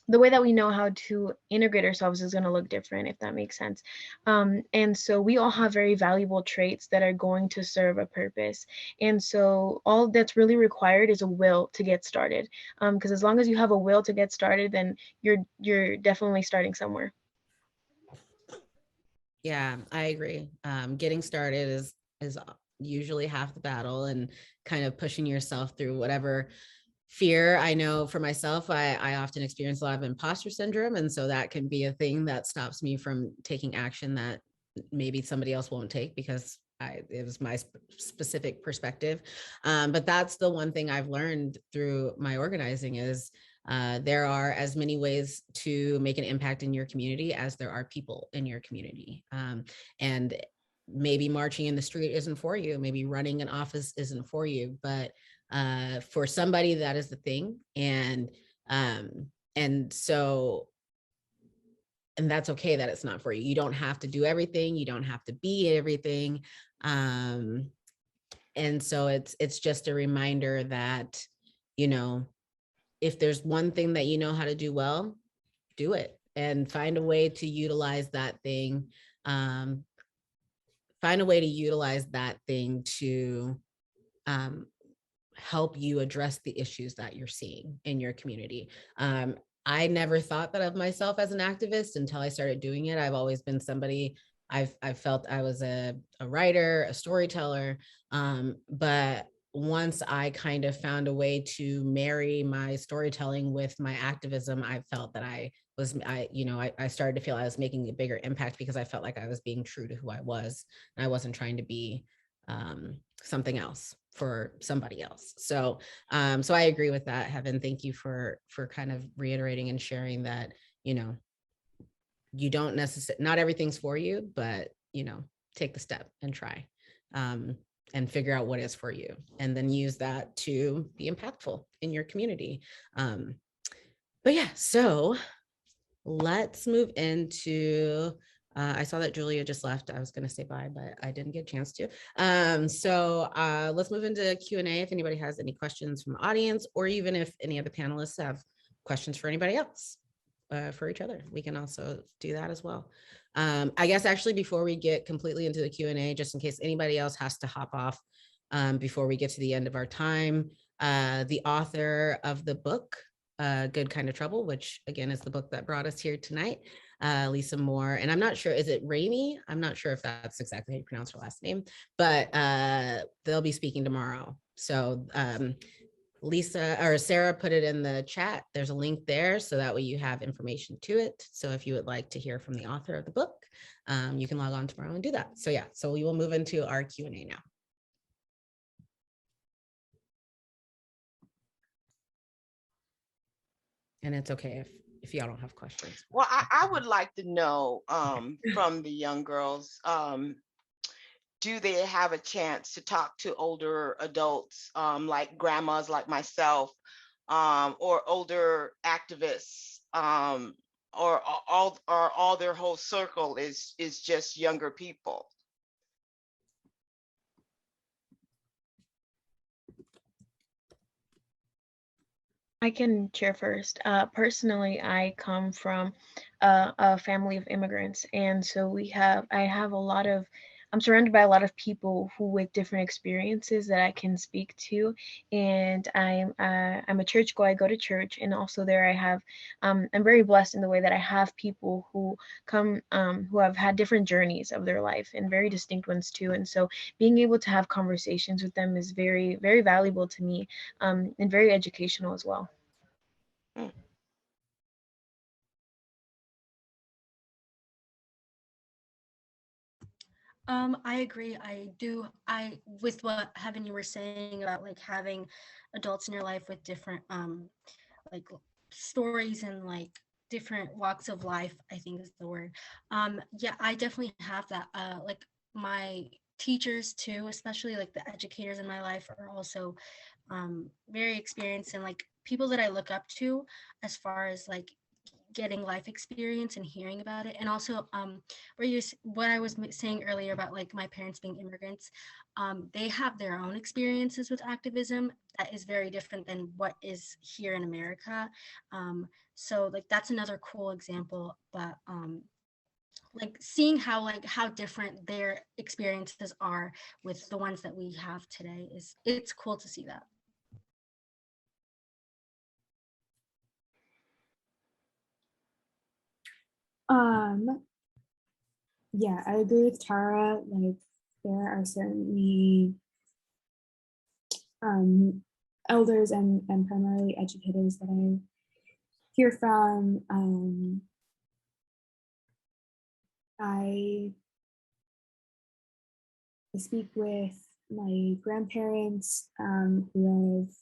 The way that we know how to integrate ourselves is going to look different, if that makes sense. And so we all have very valuable traits that are going to serve a purpose. And so all that's really required is a will to get started. Because as long as you have a will to get started, then you're definitely starting somewhere. Yeah, I agree. Getting started is usually half the battle, and kind of pushing yourself through whatever fear. I know for myself, I often experience a lot of imposter syndrome. And so that can be a thing that stops me from taking action that maybe somebody else won't take because it was my specific perspective. But that's the one thing I've learned through my organizing is there are as many ways to make an impact in your community as there are people in your community. And maybe marching in the street isn't for you. Maybe running an office isn't for you, but for somebody that is the thing. And that's okay that it's not for you. You don't have to do everything. You don't have to be everything. And so it's just a reminder that, you know, if there's one thing that you know how to do well, do it and find a way to utilize that thing. Find a way to utilize that thing to help you address the issues that you're seeing in your community. I never thought that of myself as an activist until I started doing it. I've always been somebody, I felt I was a writer, a storyteller, but once I kind of found a way to marry my storytelling with my activism, I felt that I started to feel I was making a bigger impact because I felt like I was being true to who I was, and I wasn't trying to be something else for somebody else. So I agree with that, Heaven. Thank you for kind of reiterating and sharing that, you don't necessarily, not everything's for you, but take the step and try, and figure out what is for you, and then use that to be impactful in your community. But yeah, so let's move into, I saw that Julia just left. I was going to say bye, but I didn't get a chance to. So let's move into Q&A if anybody has any questions from the audience, or even if any of the panelists have questions for anybody else, for each other. We can also do that as well. I guess actually before we get completely into the Q&A, just in case anybody else has to hop off before we get to the end of our time, the author of the book, Good Kind of Trouble, which again is the book that brought us here tonight, Lisa Moore, and I'm not sure, is it Ramee? I'm not sure if that's exactly how you pronounce her last name, but they'll be speaking tomorrow. So Lisa or Sarah put it in the chat. There's a link there, so that way you have information to it. So if you would like to hear from the author of the book, you can log on tomorrow and do that. So yeah, so we will move into our Q&A now. And it's okay if y'all don't have questions. Well, I would like to know from the young girls, do they have a chance to talk to older adults, like grandmas like myself, or older activists, or all their whole circle is just younger people? I can share first. Personally, I come from a family of immigrants, and so I'm surrounded by a lot of people who with different experiences that I can speak to, and I'm a churchgoer. I go to church, and also there I'm very blessed in the way that I have people who come who have had different journeys of their life and very distinct ones too, and so being able to have conversations with them is very, very valuable to me, and very educational as well. I agree. With what Heaven you were saying about like having adults in your life with different like stories and like different walks of life, I think is the word. Yeah, I definitely have that. Like my teachers too, especially like the educators in my life, are also very experienced and like people that I look up to as far as like getting life experience and hearing about it. And also what I was saying earlier about like my parents being immigrants, they have their own experiences with activism that is very different than what is here in America. So like that's another cool example, but like seeing how different their experiences are with the ones that we have today, it's cool to see that. Yeah, I agree with Tara. Like there are certainly elders and primarily educators that I hear from. I speak with my grandparents who have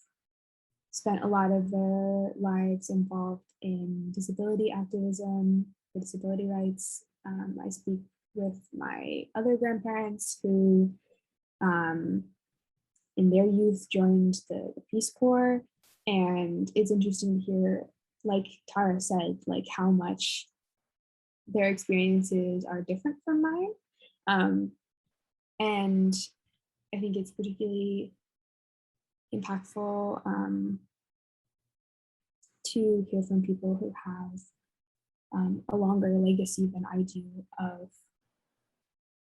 spent a lot of their lives involved in disability activism for disability rights. I speak with my other grandparents who in their youth joined the Peace Corps. And it's interesting to hear, like Tara said, like how much their experiences are different from mine. And I think it's particularly impactful to hear from people who have a longer legacy than I do of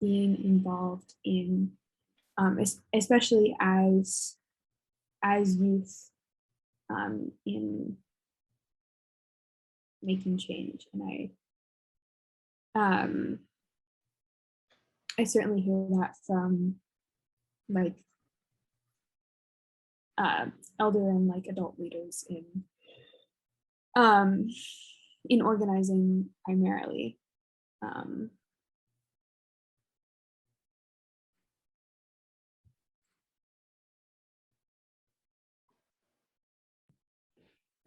being involved in especially as youth in making change. And I certainly hear that from like elder and like adult leaders in organizing primarily.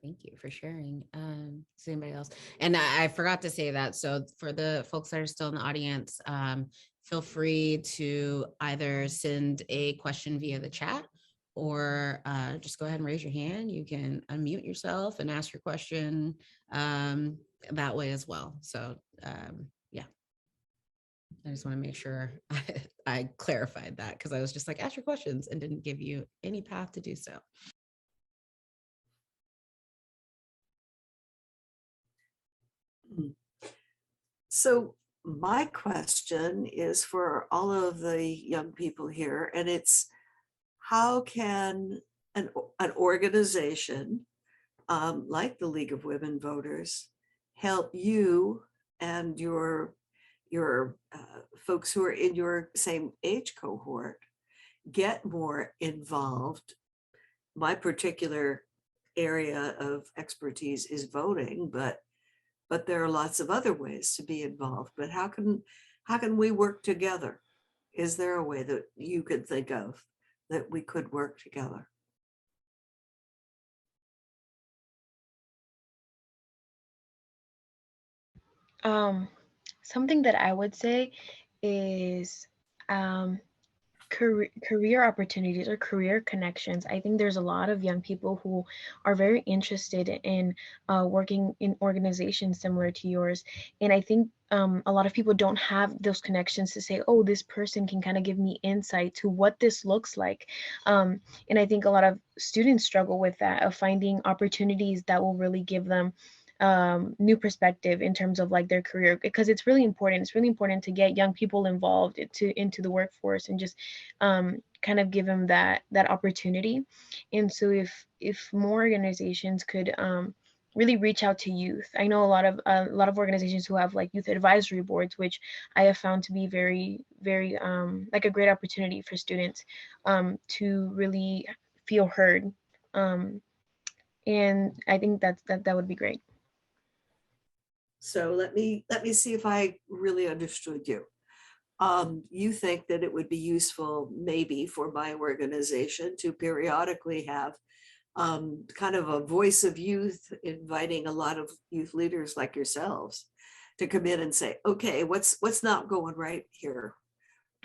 Thank you for sharing. Does anybody else? And I forgot to say that. So for the folks that are still in the audience, feel free to either send a question via the chat or just go ahead and raise your hand. You can unmute yourself and ask your question that way as well. So yeah, I just want to make sure I clarified that, because I was just like, ask your questions and didn't give you any path to do so. So my question is for all of the young people here, and it's how can an organization like the League of Women Voters help you and your folks who are in your same age cohort get more involved? My particular area of expertise is voting, but there are lots of other ways to be involved. But how can we work together? Is there a way that you could think of that we could work together? Something that I would say is career opportunities or career connections. I think there's a lot of young people who are very interested in working in organizations similar to yours. And I think a lot of people don't have those connections to say, oh, this person can kind of give me insight to what this looks like. And I think a lot of students struggle with that, of finding opportunities that will really give them new perspective in terms of like their career, because it's really important. It's really important to get young people involved into the workforce and just kind of give them that opportunity. And so if more organizations could really reach out to youth. I know a lot of organizations who have like youth advisory boards, which I have found to be very, very like a great opportunity for students to really feel heard. And I think that would be great. So let me see if I really understood you. You think that it would be useful maybe for my organization to periodically have kind of a voice of youth, inviting a lot of youth leaders like yourselves to come in and say, okay, what's not going right here?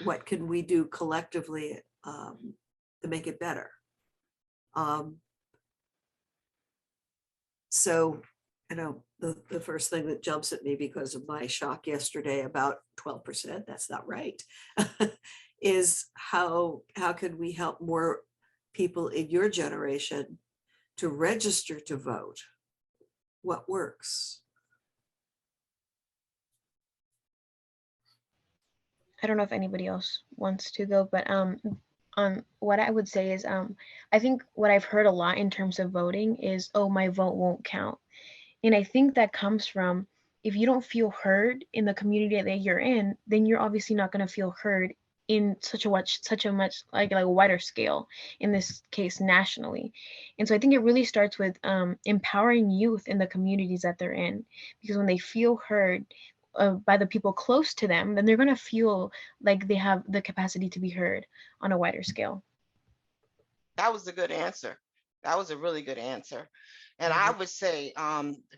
What can we do collectively to make it better? So, the first thing that jumps at me because of my shock yesterday about 12%, that's not right, is how can we help more people in your generation to register to vote? What works? I don't know if anybody else wants to go, but what I would say is I think what I've heard a lot in terms of voting is, oh, my vote won't count. And I think that comes from, if you don't feel heard in the community that you're in, then you're obviously not going to feel heard in such a much like a wider scale, in this case nationally. And so I think it really starts with empowering youth in the communities that they're in, because when they feel heard by the people close to them, then they're going to feel like they have the capacity to be heard on a wider scale. That was a good answer. That was a really good answer. And I would say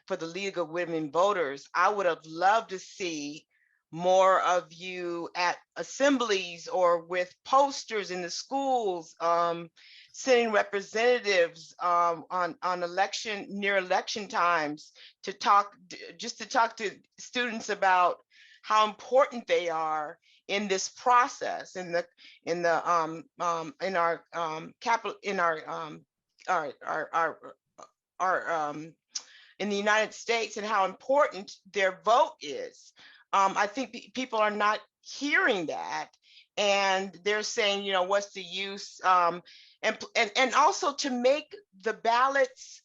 for the League of Women Voters, I would have loved to see more of you at assemblies or with posters in the schools, sending representatives on near election times to talk to students about how important they are in this process, in our capital, in in the United States, and how important their vote is. I think people are not hearing that, and they're saying, you know, what's the use? And also to make the ballots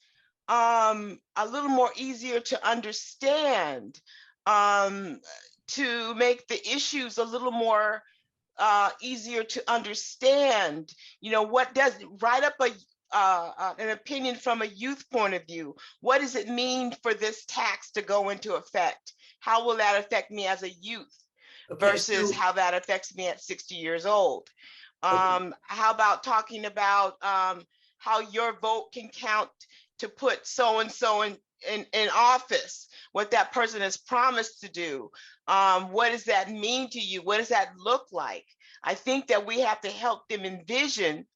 a little more easier to understand, to make the issues a little more easier to understand. You know, what does, write up an opinion from a youth point of view. What does it mean for this tax to go into effect? How will that affect me as a youth versus how that affects me at 60 years old? How about talking about how your vote can count to put so-and-so in office, what that person has promised to do? What does that mean to you? What does that look like? I think that we have to help them envision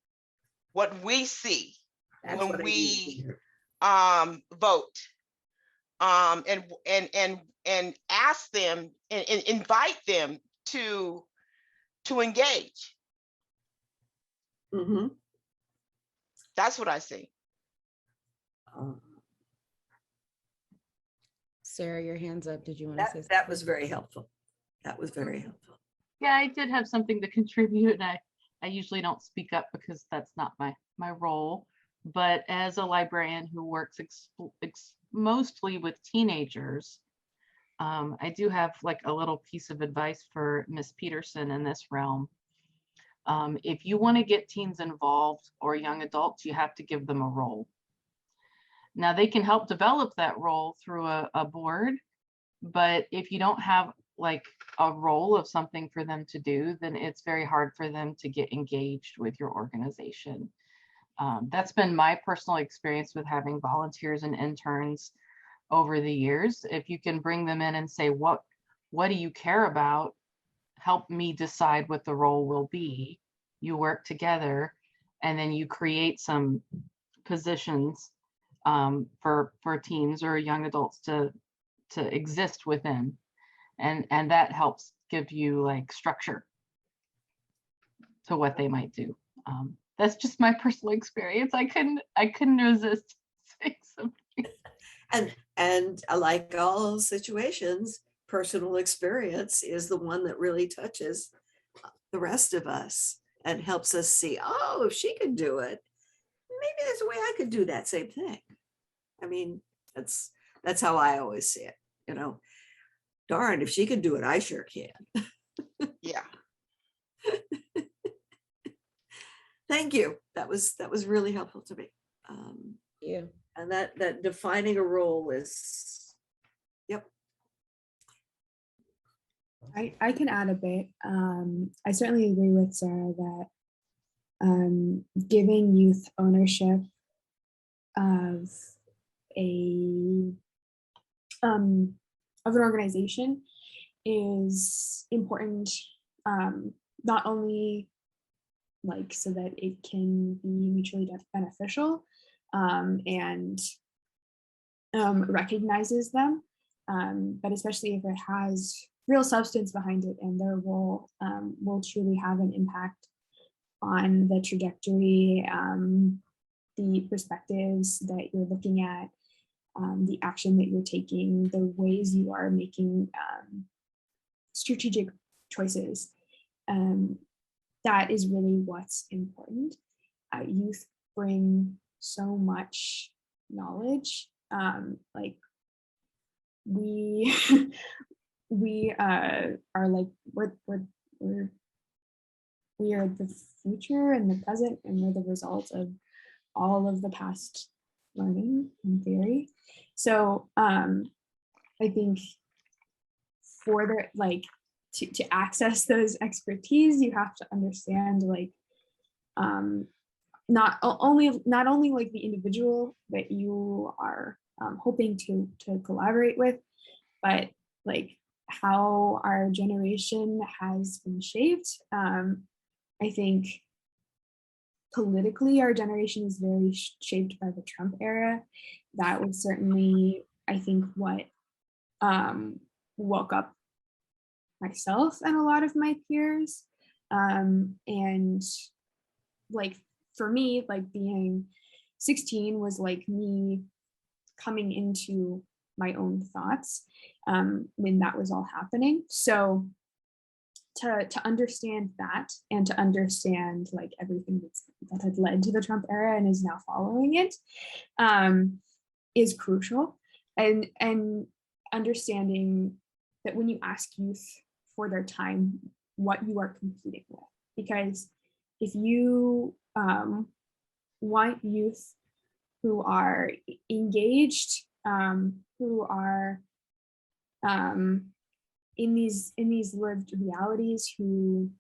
what we see when we vote, and ask them and invite them to engage. Mm-hmm. That's what I see. Sarah, your hand's up. Did you want to say something? That was very helpful. That was very helpful. Yeah, I did have something to contribute, and I usually don't speak up because that's not my role. But as a librarian who works mostly with teenagers, I do have like a little piece of advice for Miss Peterson in this realm. If you want to get teens involved or young adults, you have to give them a role. Now they can help develop that role through a board, but if you don't have like a role of something for them to do, then it's very hard for them to get engaged with your organization. That's been my personal experience with having volunteers and interns over the years. If you can bring them in and say, what do you care about? Help me decide what the role will be. You work together, and then you create some positions for teens or young adults to exist within, and that helps give you like structure to what they might do. That's just my personal experience. I couldn't resist saying something. And like all situations, personal experience is the one that really touches the rest of us and helps us see, oh, if she can do it, maybe there's a way I could do that same thing. I mean, that's how I always see it, you know. Darn, if she can do it, I sure can. Yeah. Thank you. That was really helpful to me. Yeah. And that defining a role is, yep. I can add a bit. I certainly agree with Sarah that giving youth ownership of an organization is important, not only like so that it can be mutually beneficial and recognizes them, but especially if it has real substance behind it and their role will truly have an impact on the trajectory, the perspectives that you're looking at, the action that you're taking, the ways you are making strategic choices. That is really what's important. Youth bring so much knowledge. Like we are like we are the future and the present, and we're the result of all of the past learning and theory. So I think for the like to access those expertise, you have to understand like not only like the individual that you are hoping to collaborate with, but like how our generation has been shaped. I think politically, our generation is very shaped by the Trump era. That was certainly, I think, what woke up myself and a lot of my peers. And like for me, like being 16 was like me coming into my own thoughts when that was all happening. So to understand that, and to understand like everything that had led to the Trump era and is now following it, is crucial. And understanding that when you ask youth for their time, what you are competing with. Because if you want youth who are engaged, who are in these lived realities, who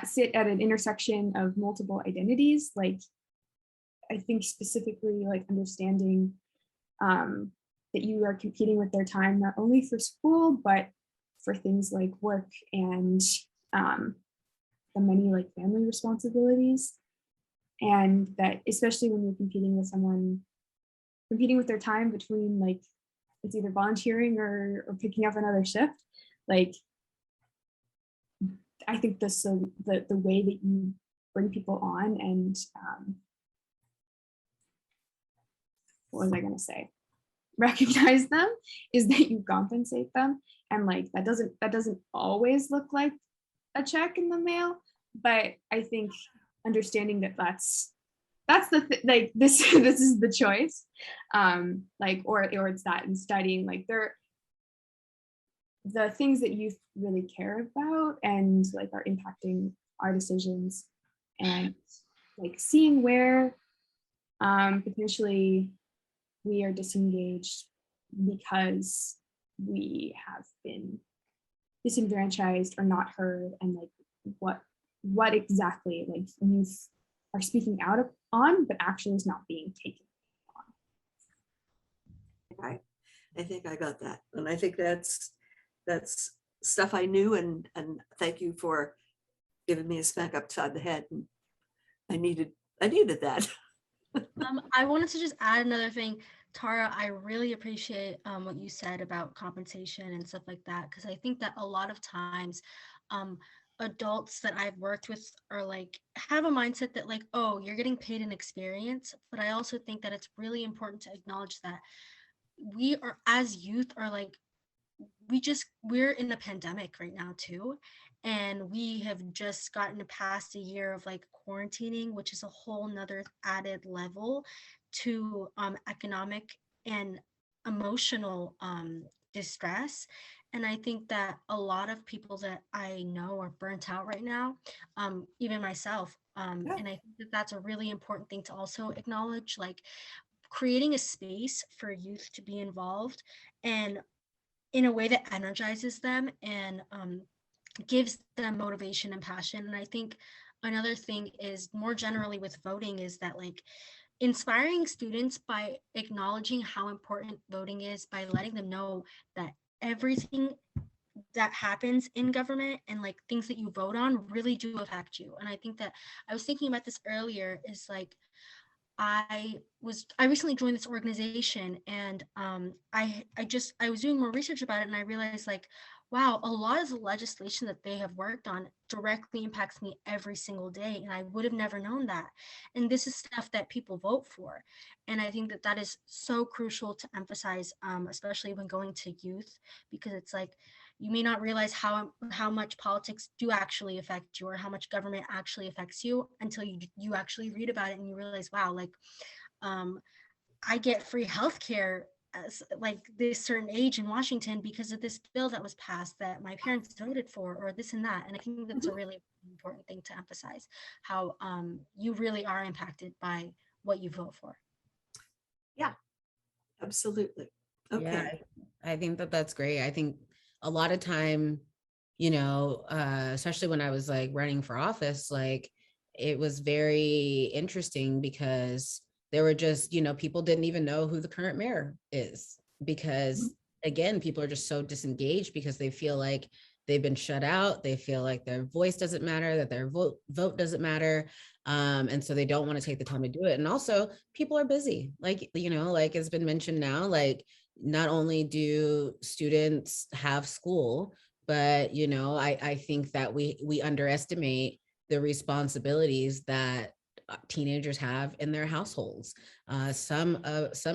sit at an intersection of multiple identities, like I think specifically like understanding that you are competing with their time, not only for school, but for things like work and the many like family responsibilities. And that especially when you're competing with someone, competing with their time between like, it's either volunteering or picking up another shift, like, I think this the way that you bring people on and what was I going to say? Recognize them is that you compensate them, and like that doesn't always look like a check in the mail, but I think understanding that that's like this is the choice, like or it's that, and studying like the things that you really care about and like are impacting our decisions, and like seeing where potentially we are disengaged because we have been disenfranchised or not heard, and like what exactly like youth are speaking out on but actually is not being taken on. I think I got that, and I think that's stuff I knew, and thank you for giving me a smack upside the head. And I needed that. I wanted to just add another thing. Tara, I really appreciate what you said about compensation and stuff like that, because I think that a lot of times adults that I've worked with are like, have a mindset that like, oh, you're getting paid an experience. But I also think that it's really important to acknowledge that we are, as youth, are like, we're in a pandemic right now too. And we have just gotten past a year of like quarantining, which is a whole nother added level to economic and emotional distress. And I think that a lot of people that I know are burnt out right now, even myself. And I think that that's a really important thing to also acknowledge, like creating a space for youth to be involved and in a way that energizes them and gives them motivation and passion. And I think another thing is more generally with voting is that like inspiring students by acknowledging how important voting is, by letting them know that everything that happens in government and like things that you vote on really do affect you. And I think that I was thinking about this earlier, is like I recently joined this organization, and I was doing more research about it, and I realized like, wow, a lot of the legislation that they have worked on directly impacts me every single day, and I would have never known that. And this is stuff that people vote for, and I think that that is so crucial to emphasize, especially when going to youth, because it's like you may not realize how much politics do actually affect you, or how much government actually affects you, until you actually read about it and you realize, wow, like I get free healthcare as like this certain age in Washington because of this bill that was passed that my parents voted for, or this and that. And I think that's a really important thing to emphasize, how you really are impacted by what you vote for. Yeah, absolutely. Okay. Yeah, I think that that's great. I think a lot of time, you know, especially when I was like running for office, like it was very interesting because there were just, you know, people didn't even know who the current mayor is, because again, people are just so disengaged because they feel like they've been shut out. They feel like their voice doesn't matter, that their vote doesn't matter. And so they don't want to take the time to do it. And also people are busy, like, you know, like it's been mentioned now, like not only do students have school, but, you know, I think that we underestimate the responsibilities that teenagers have in their households. Some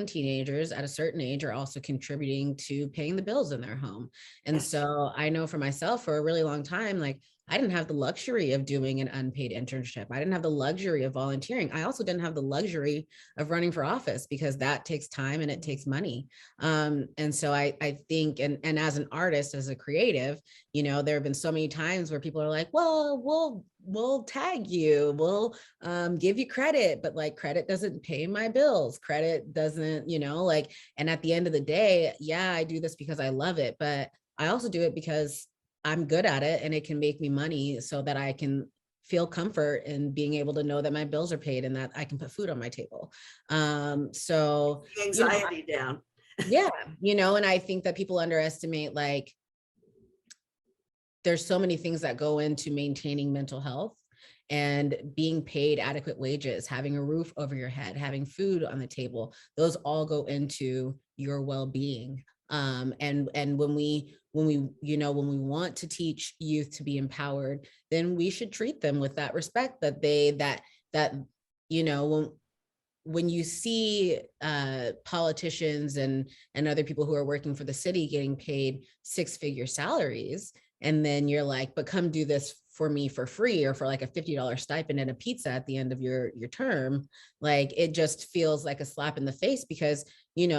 teenagers at a certain age are also contributing to paying the bills in their home. And Yes. so I know for myself, for a really long time, like I didn't have the luxury of doing an unpaid internship. I didn't have the luxury of volunteering. I also didn't have the luxury of running for office, because that takes time and it takes money. And so I think, and as an artist, as a creative, you know, there have been so many times where people are like, well, we'll tag you, we'll give you credit, but like credit doesn't pay my bills. Credit doesn't, you know, like, and at the end of the day, yeah, I do this because I love it, but I also do it because I'm good at it and it can make me money so that I can feel comfort in being able to know that my bills are paid and that I can put food on my table. So Anxiety down. yeah, you know, and I think that people underestimate, like, there's so many things that go into maintaining mental health, and being paid adequate wages, having a roof over your head, having food on the table. Those all go into your well-being. And when we want to teach youth to be empowered, then we should treat them with that respect that when you see politicians and other people who are working for the city getting paid 6-figure salaries, and then you're like, but come do this for me for free, or for like a $50 stipend and a pizza at the end of your term, like it just feels like a slap in the face, because you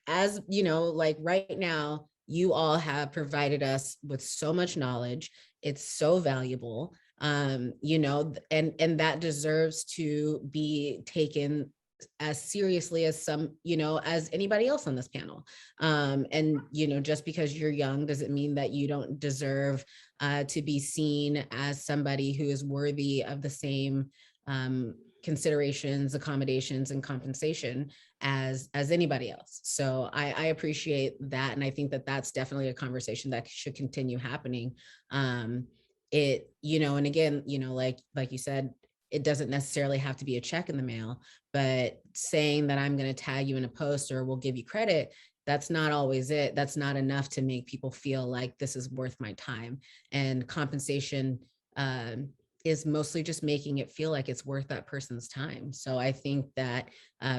as like right now, you all have provided us with so much knowledge. It's so valuable, and that deserves to be taken as seriously as as anybody else on this panel. And just because you're young doesn't mean that you don't deserve to be seen as somebody who is worthy of the same considerations, accommodations, and compensation as anybody else. So I appreciate that, and I think that that's definitely a conversation that should continue happening. And again, like you said, it doesn't necessarily have to be a check in the mail, but saying that I'm going to tag you in a post or we'll give you credit, that's not always it. That's not enough to make people feel like this is worth my time. And compensation is mostly just making it feel like it's worth that person's time. So I think that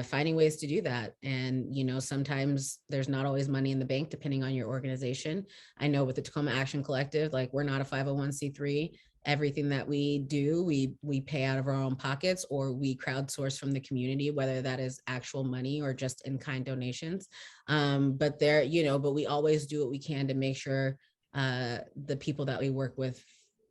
finding ways to do that, and sometimes there's not always money in the bank depending on your organization. I know with the Tacoma Action Collective, like we're not a 501c3. Everything that we do, we pay out of our own pockets, or we crowdsource from the community, whether that is actual money or just in-kind donations. But we always do what we can to make sure the people that we work with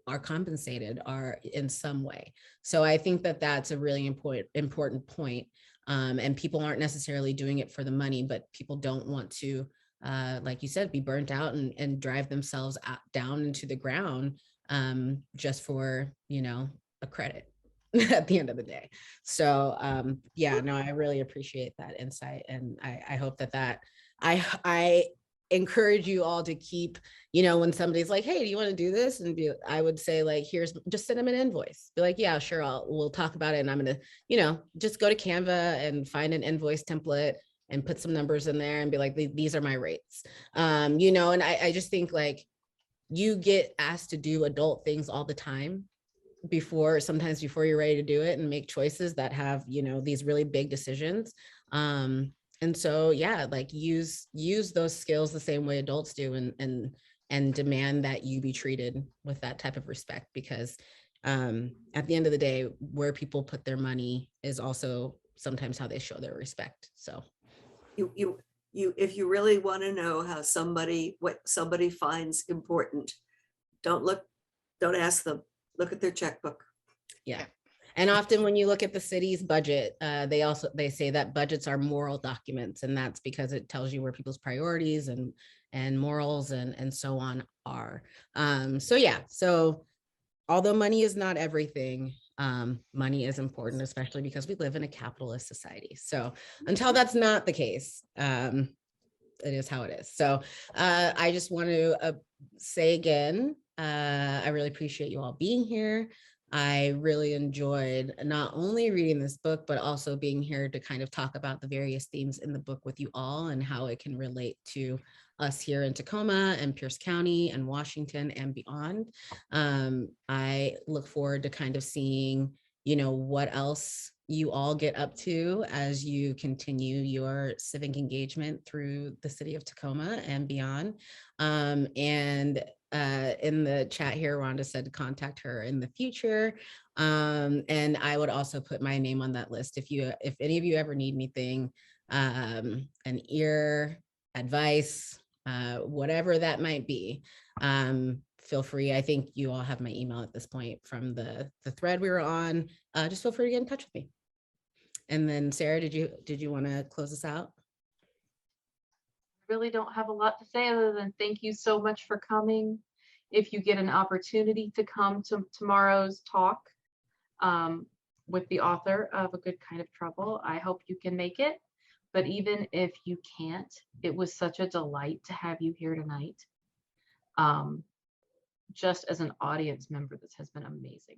are compensated, are in some way. So I think that that's a really important point. And people aren't necessarily doing it for the money, but people don't want to, like you said, be burnt out and drive themselves down into the ground just for, a credit at the end of the day. So I really appreciate that insight. And I hope that I encourage you all to keep, when somebody's like, hey, do you want to do this? And I would say, like, just send them an invoice. Be like, yeah, sure. We'll talk about it. And I'm going to, just go to Canva and find an invoice template and put some numbers in there and be like, these are my rates. And I just think, like, you get asked to do adult things all the time sometimes before you're ready to do it and make choices that have, these really big decisions. And so, like use those skills the same way adults do, and demand that you be treated with that type of respect, because at the end of the day, where people put their money is also sometimes how they show their respect. So if you really want to know what somebody finds important, don't ask them, look at their checkbook. Yeah. And often when you look at the city's budget, they say that budgets are moral documents, and that's because it tells you where people's priorities and morals and so on are. So although money is not everything, money is important, especially because we live in a capitalist society. So until that's not the case, it is how it is. So I just want to say again, I really appreciate you all being here. I really enjoyed not only reading this book, but also being here to kind of talk about the various themes in the book with you all and how it can relate to us here in Tacoma and Pierce County and Washington and beyond. I look forward to kind of seeing, you know, what else you all get up to as you continue your civic engagement through the city of Tacoma and beyond. In the chat here, Rhonda said to contact her in the future. And I would also put my name on that list. If any of you ever need anything, an ear, advice, whatever that might be, feel free. I think you all have my email at this point from the thread we were on. Just feel free to get in touch with me. And then Sarah, did you want to close us out? Really don't have a lot to say other than thank you so much for coming. If you get an opportunity to come to tomorrow's talk with the author of A Good Kind of Trouble, I hope you can make it. But even if you can't, it was such a delight to have you here tonight. Just as an audience member, this has been amazing.